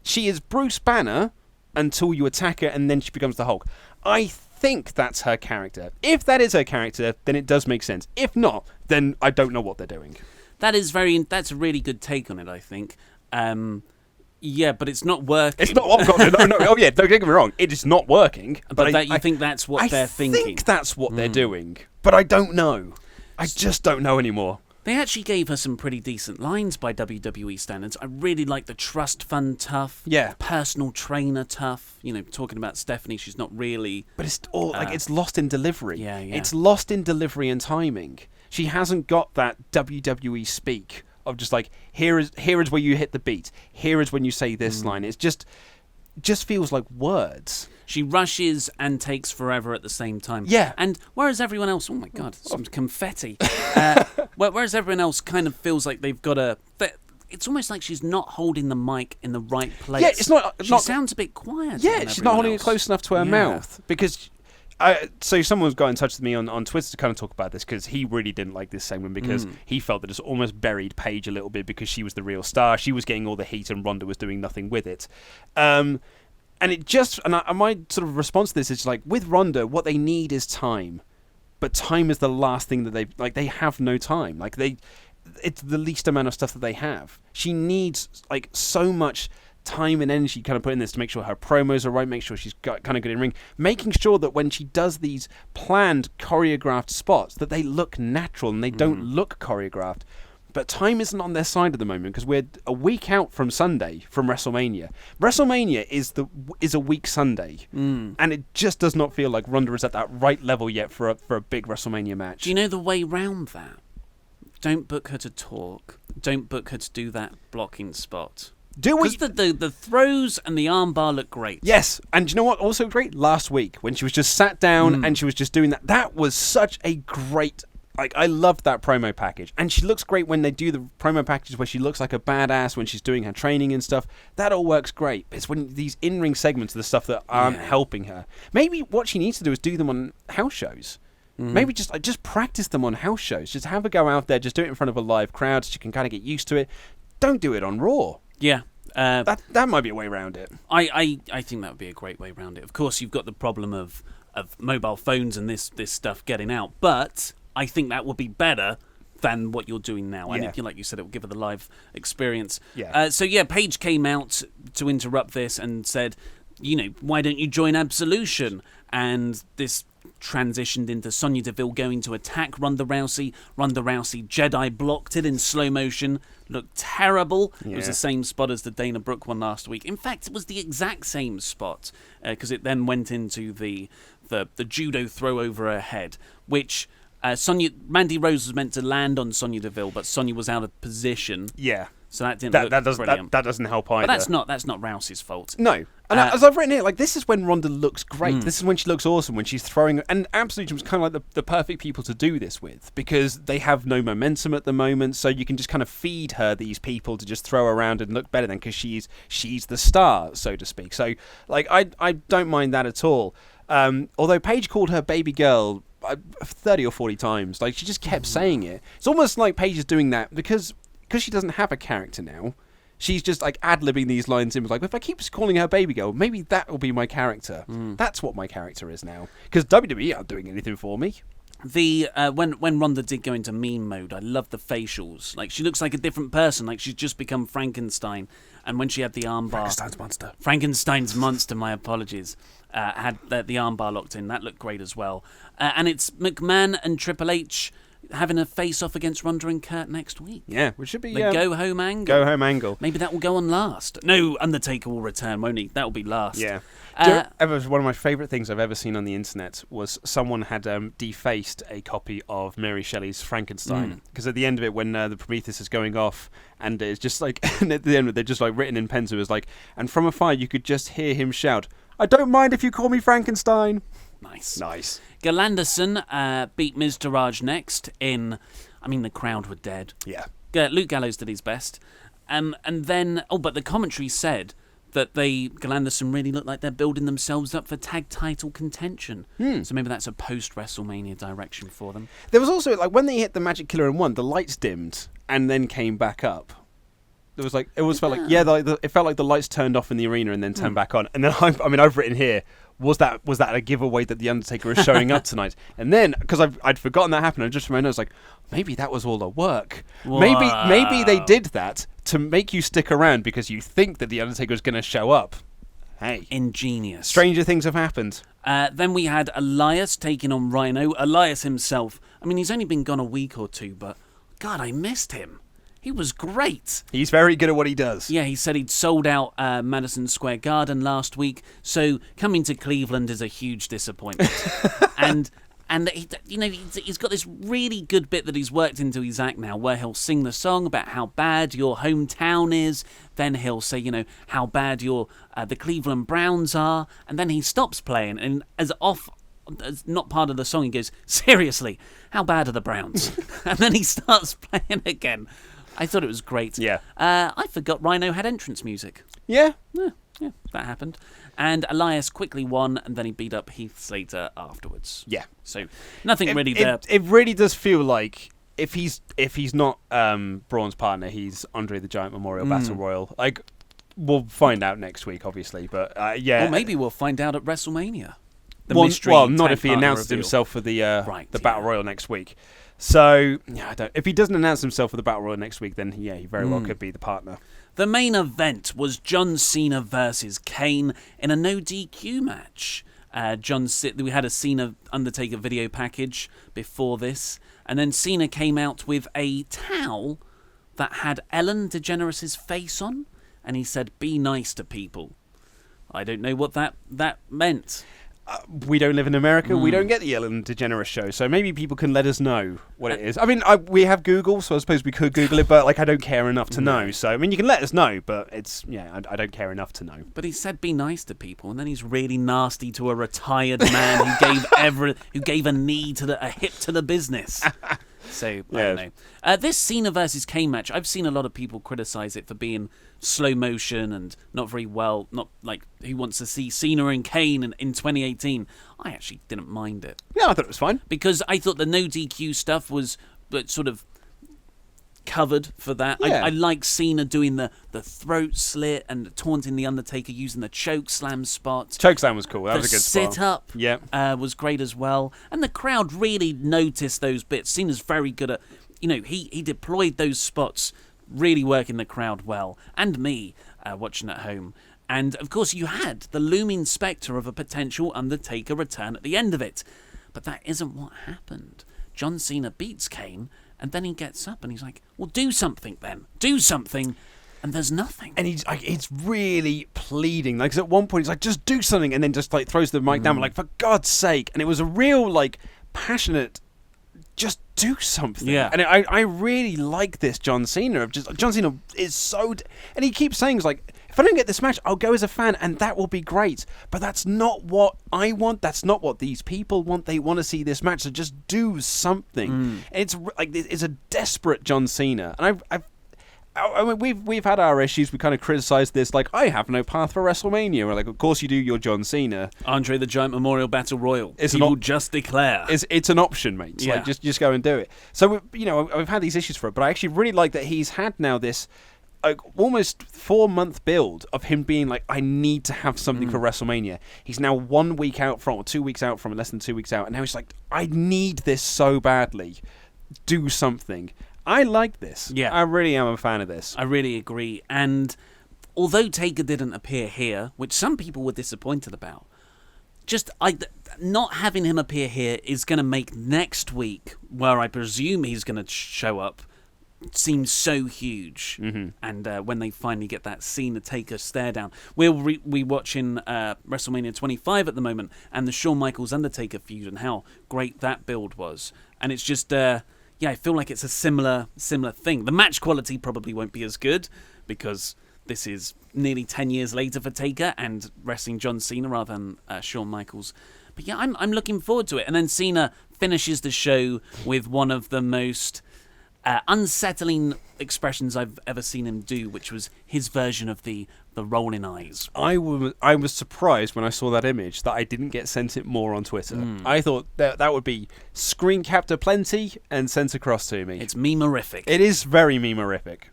She is Bruce Banner until you attack her and then she becomes the Hulk. I think that's her character. If that is her character, then it does make sense. If not, then I don't know what they're doing. That's a really good take on it, I think. Yeah, but it's not working. It's not. No. Oh yeah, don't get me wrong. It is not working. But I think that's what they're thinking. I think that's what they're doing. But I don't know. I just don't know anymore. They actually gave her some pretty decent lines by WWE standards. I really like the trust fund tough. Yeah. Personal trainer tough. Talking about Stephanie, she's not really... But it's all it's lost in delivery. Yeah. It's lost in delivery and timing. She hasn't got that WWE speak of just here is where you hit the beat. Here is when you say this line. It's just feels like words. She rushes and takes forever at the same time. Yeah. And whereas everyone else... Oh, my God, some confetti. Whereas everyone else kind of feels like they've got a... It's almost like she's not holding the mic in the right place. Yeah, it's not... She sounds a bit quiet. Yeah, she's not holding it close enough to her mouth. Because... so someone's got in touch with me on Twitter to kind of talk about this because he really didn't like this segment because he felt that it's almost buried Paige a little bit because she was the real star. She was getting all the heat and Ronda was doing nothing with it. And it just... And my sort of response to this is with Ronda, what they need is time. But time is the last thing that they have no time. It's the least amount of stuff that they have. She needs so much time and energy kind of put in this to make sure her promos are right, make sure she's got kind of good in ring, making sure that when she does these planned choreographed spots that they look natural and they don't look choreographed. But time isn't on their side at the moment because we're a week out from Sunday from WrestleMania. WrestleMania is a week Sunday, and it just does not feel like Ronda is at that right level yet for a big WrestleMania match. Do you know the way round that? Don't book her to talk. Don't book her to do that blocking spot. Because the throws and the armbar look great. Yes, and do you know what? Also great last week when she was just sat down and she was just doing that. That was such a great. I loved that promo package. And she looks great when they do the promo packages where she looks like a badass when she's doing her training and stuff. That all works great. It's when these in-ring segments are the stuff that aren't helping her. Maybe what she needs to do is do them on house shows. Maybe just practice them on house shows. Just have her go out there, just do it in front of a live crowd so she can kind of get used to it. Don't do it on Raw. Yeah. That might be a way around it. I think that would be a great way around it. Of course, you've got the problem of mobile phones and this stuff getting out, but I think that would be better than what you're doing now. Yeah. And if, like you said, it will give her the live experience. Yeah. Paige came out to interrupt this and said, why don't you join Absolution? And this transitioned into Sonya Deville going to attack Ronda Rousey. Ronda Rousey Jedi blocked it in slow motion. Looked terrible. It was the same spot as the Dana Brooke one last week. In fact, it was the exact same spot because it then went into the judo throw over her head, which Mandy Rose was meant to land on Sonya Deville, but Sonya was out of position. Yeah. So that didn't look brilliant. That doesn't help either. But that's not Rousey's fault. No. And as I've written here, like, this is when Ronda looks great. This is when she looks awesome, when she's throwing... And Absolution was kind of like the perfect people to do this with, because they have no momentum at the moment, so you can just kind of feed her these people to just throw around and look better than, because she's the star, so to speak. So, like, I don't mind that at all. Although Paige called her baby girl 30 or 40 times. Like, she just kept saying it. It's almost like Paige is doing that because she doesn't have a character now. She's just like ad-libbing these lines in, like, if I keep calling her baby girl, maybe that will be my character. That's what my character is now. Because WWE aren't doing anything for me. When Ronda did go into meme mode, I love the facials. Like, she looks like a different person. Like, she's just become Frankenstein. And when she had the armbar, Frankenstein's monster. My apologies. Had the armbar locked in. That looked great as well. And it's McMahon and Triple H having a face-off against Ronda and Kurt next week. Yeah, which should be... The go-home angle. Go-home angle. Maybe that will go on last. No, Undertaker will return, won't he? That will be last. Yeah. One of my favourite things I've ever seen on the internet was someone had defaced a copy of Mary Shelley's Frankenstein. Because at the end of it, when the Prometheus is going off, and it's just like... and at the end of it, they're just like written in pencil. It was like, and from afar, you could just hear him shout, "I don't mind if you call me Frankenstein." Nice. Galanderson beat Miz Taraj next in... I mean, the crowd were dead. Yeah. Luke Gallows did his best. And then... Oh, but the commentary said that Galanderson really looked like they're building themselves up for tag title contention. So maybe that's a post-WrestleMania direction for them. There was also, like, when they hit the Magic Killer in 1, the lights dimmed and then came back up. There was like... It felt like... Yeah, it felt like the lights turned off in the arena and then turned back on. And then, I've written here... Was that a giveaway that the Undertaker is showing up tonight? And then, because I'd forgotten that happened, I just remembered, I was like, maybe that was all a work. Wow. Maybe they did that to make you stick around because you think that the Undertaker is going to show up. Hey, ingenious. Stranger things have happened. Then we had Elias taking on Rhino. Elias himself. I mean, he's only been gone a week or two, but God, I missed him. He was great. He's very good at what he does. Yeah, he said he'd sold out Madison Square Garden last week, so coming to Cleveland is a huge disappointment. and he's got this really good bit that he's worked into his act now, where he'll sing the song about how bad your hometown is. Then he'll say, how bad the Cleveland Browns are, and then he stops playing, and as not part of the song, he goes, "Seriously, how bad are the Browns?" And then he starts playing again. I thought it was great. Yeah. I forgot Rhino had entrance music. Yeah, that happened. And Elias quickly won, and then he beat up Heath Slater afterwards. Yeah. So nothing really there. It really does feel like if he's not Braun's partner, he's Andre the Giant Memorial Battle Royal. Like, we'll find out next week, obviously, but yeah. Or maybe we'll find out at WrestleMania. Not if he announces himself for the Battle Royal next week. So, if he doesn't announce himself for the Battle Royal next week, then he very well could be the partner. The main event was John Cena versus Kane in a no DQ match. We had a Cena Undertaker video package before this, and then Cena came out with a towel that had Ellen DeGeneres' face on, and he said, "Be nice to people." I don't know what that meant. We don't live in America. We don't get the Ellen DeGeneres show, so maybe people can let us know what it is. I mean, we have Google, so I suppose we could Google it, but I don't care enough to know. So I mean, you can let us know, but I don't care enough to know. But he said, "Be nice to people," and then he's really nasty to a retired man who gave a hip to the business. So, I don't know. This Cena versus Kane match, I've seen a lot of people criticise it for being slow motion and not very well, not like who wants to see Cena and Kane in 2018. I actually didn't mind it. Yeah, I thought it was fine. Because I thought the no DQ stuff was sort of covered for that. Yeah. I like Cena doing the throat slit and taunting the Undertaker using the choke slam spot. Choke slam was cool. That was a good spot. The sit up was great as well. And the crowd really noticed those bits. Cena's very good at, he deployed those spots, really working the crowd well. And me watching at home. And of course you had the looming spectre of a potential Undertaker return at the end of it. But that isn't what happened. John Cena beats Kane, and then he gets up and he's like, well, do something then. Do something. And there's nothing. And he's like, it's really pleading. Like, 'cause at one point he's like, just do something, and then just like throws the mic down, like, for God's sake. And it was a real like passionate, just do something. Yeah. And I really like this John Cena. John Cena is so, and he keeps saying, like, if I don't get this match, I'll go as a fan, and that will be great. But that's not what I want. That's not what these people want. They want to see this match, so just do something. It's like, it's a desperate John Cena, and I mean, we've had our issues. We kind of criticised this, like, I have no path for WrestleMania. We're like, of course you do. You're John Cena. Andre the Giant Memorial Battle Royal. It's he will just declare. It's an option, mate. It's like, just go and do it. So we've had these issues for it, but I actually really like that he's had now this almost 4-month build of him being like, I need to have something for WrestleMania. He's now 1 week out from, or 2 weeks out from, less than 2 weeks out, and now he's like, I need this so badly. Do something. I like this. Yeah. I really am a fan of this. I really agree. And although Taker didn't appear here, which some people were disappointed about, not having him appear here is going to make next week, where I presume he's going to show up, seem so huge. And when they finally get that Cena Taker stare down, we're watching WrestleMania 25 at the moment, and the Shawn Michaels Undertaker feud, and how great that build was. And it's just I feel like it's a similar thing. The match quality probably won't be as good, because this is nearly 10 years later for Taker and wrestling John Cena rather than Shawn Michaels. But yeah, I'm looking forward to it. And then Cena finishes the show with one of the most unsettling expressions I've ever seen him do, which was his version of the rolling eyes. I was surprised when I saw that image that I didn't get sent it more on Twitter. I thought that would be screen capped aplenty and sent across to me. It's meme-orific. It is very meme-orific.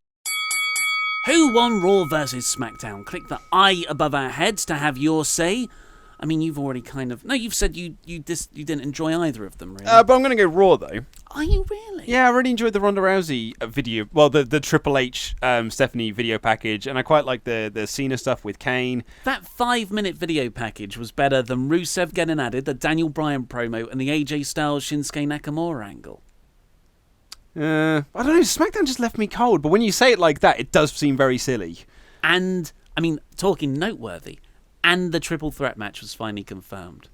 Who won Raw versus SmackDown? Click the I above our heads to have your say. I mean, you've already you've said you didn't enjoy either of them, really. But I'm going to go Raw, though. Are you really? Yeah, I really enjoyed the Ronda Rousey video. Well, the Triple H Stephanie video package, and I quite like the Cena stuff with Kane. That 5-minute video package was better than Rusev getting added, the Daniel Bryan promo, and the AJ Styles Shinsuke Nakamura angle. I don't know, SmackDown just left me cold, but when you say it like that, it does seem very silly. And, I mean, talking noteworthy, and the triple threat match was finally confirmed.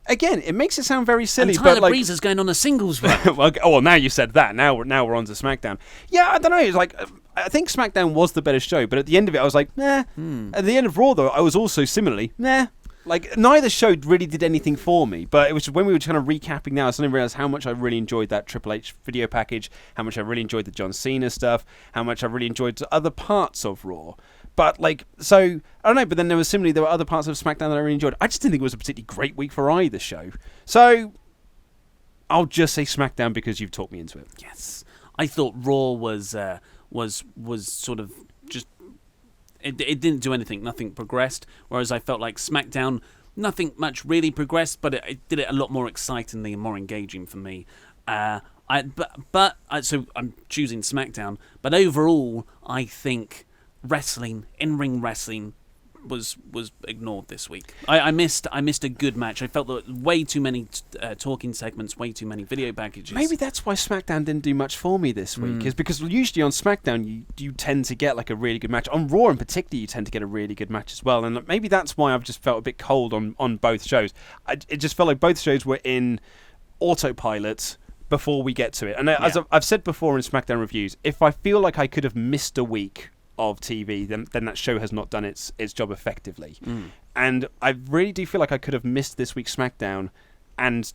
Again, it makes it sound very silly, and Tyler but like, Breeze is going on a singles run. well, now you said that. Now we're on to SmackDown. Yeah, I don't know. It's like, I think SmackDown was the better show, but at the end of it, I was like, nah. At the end of Raw, though, I was also similarly, nah. Like, neither show really did anything for me, but it was when we were kind of recapping now, I suddenly realised how much I really enjoyed that Triple H video package, how much I really enjoyed the John Cena stuff, how much I really enjoyed other parts of Raw. But, like, so, I don't know, but then there were other parts of SmackDown that I really enjoyed. I just didn't think it was a particularly great week for either show. So, I'll just say SmackDown because you've talked me into it. Yes. I thought Raw was sort of just... It didn't do anything. Nothing progressed. Whereas I felt like SmackDown, nothing much really progressed, but it did it a lot more excitingly and more engaging for me. So I'm choosing SmackDown. But overall, I think in-ring wrestling was ignored this week. I missed a good match. I felt that way too many talking segments, way too many video packages. Maybe that's why SmackDown didn't do much for me this week, is because usually on SmackDown you tend to get like a really good match. On Raw in particular, you tend to get a really good match as well, and maybe that's why I've just felt a bit cold on both shows. It just felt like both shows were in autopilot before we get to it. And as I've said before in SmackDown reviews, if I feel like I could have missed a week of TV, then that show has not done its job effectively. And I really do feel like I could have missed this week's SmackDown and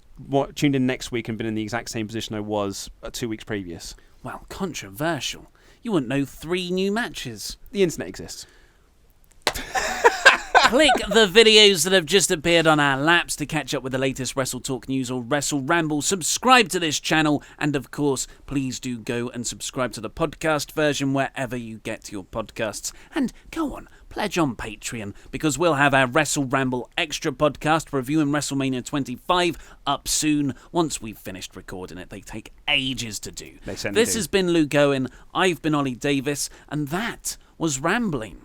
tuned in next week and been in the exact same position I was 2 weeks previous. Well, controversial. You wouldn't know 3 new matches. The internet exists. Click the videos that have just appeared on our laps to catch up with the latest WrestleTalk news or WrestleRamble. Subscribe to this channel, and of course, please do go and subscribe to the podcast version wherever you get your podcasts. And go on, pledge on Patreon, because we'll have our WrestleRamble extra podcast reviewing WrestleMania 25 up soon once we've finished recording it. They take ages to do. They certainly This do. has been Luke Owen, I've been Ollie Davis, and that was Rambling.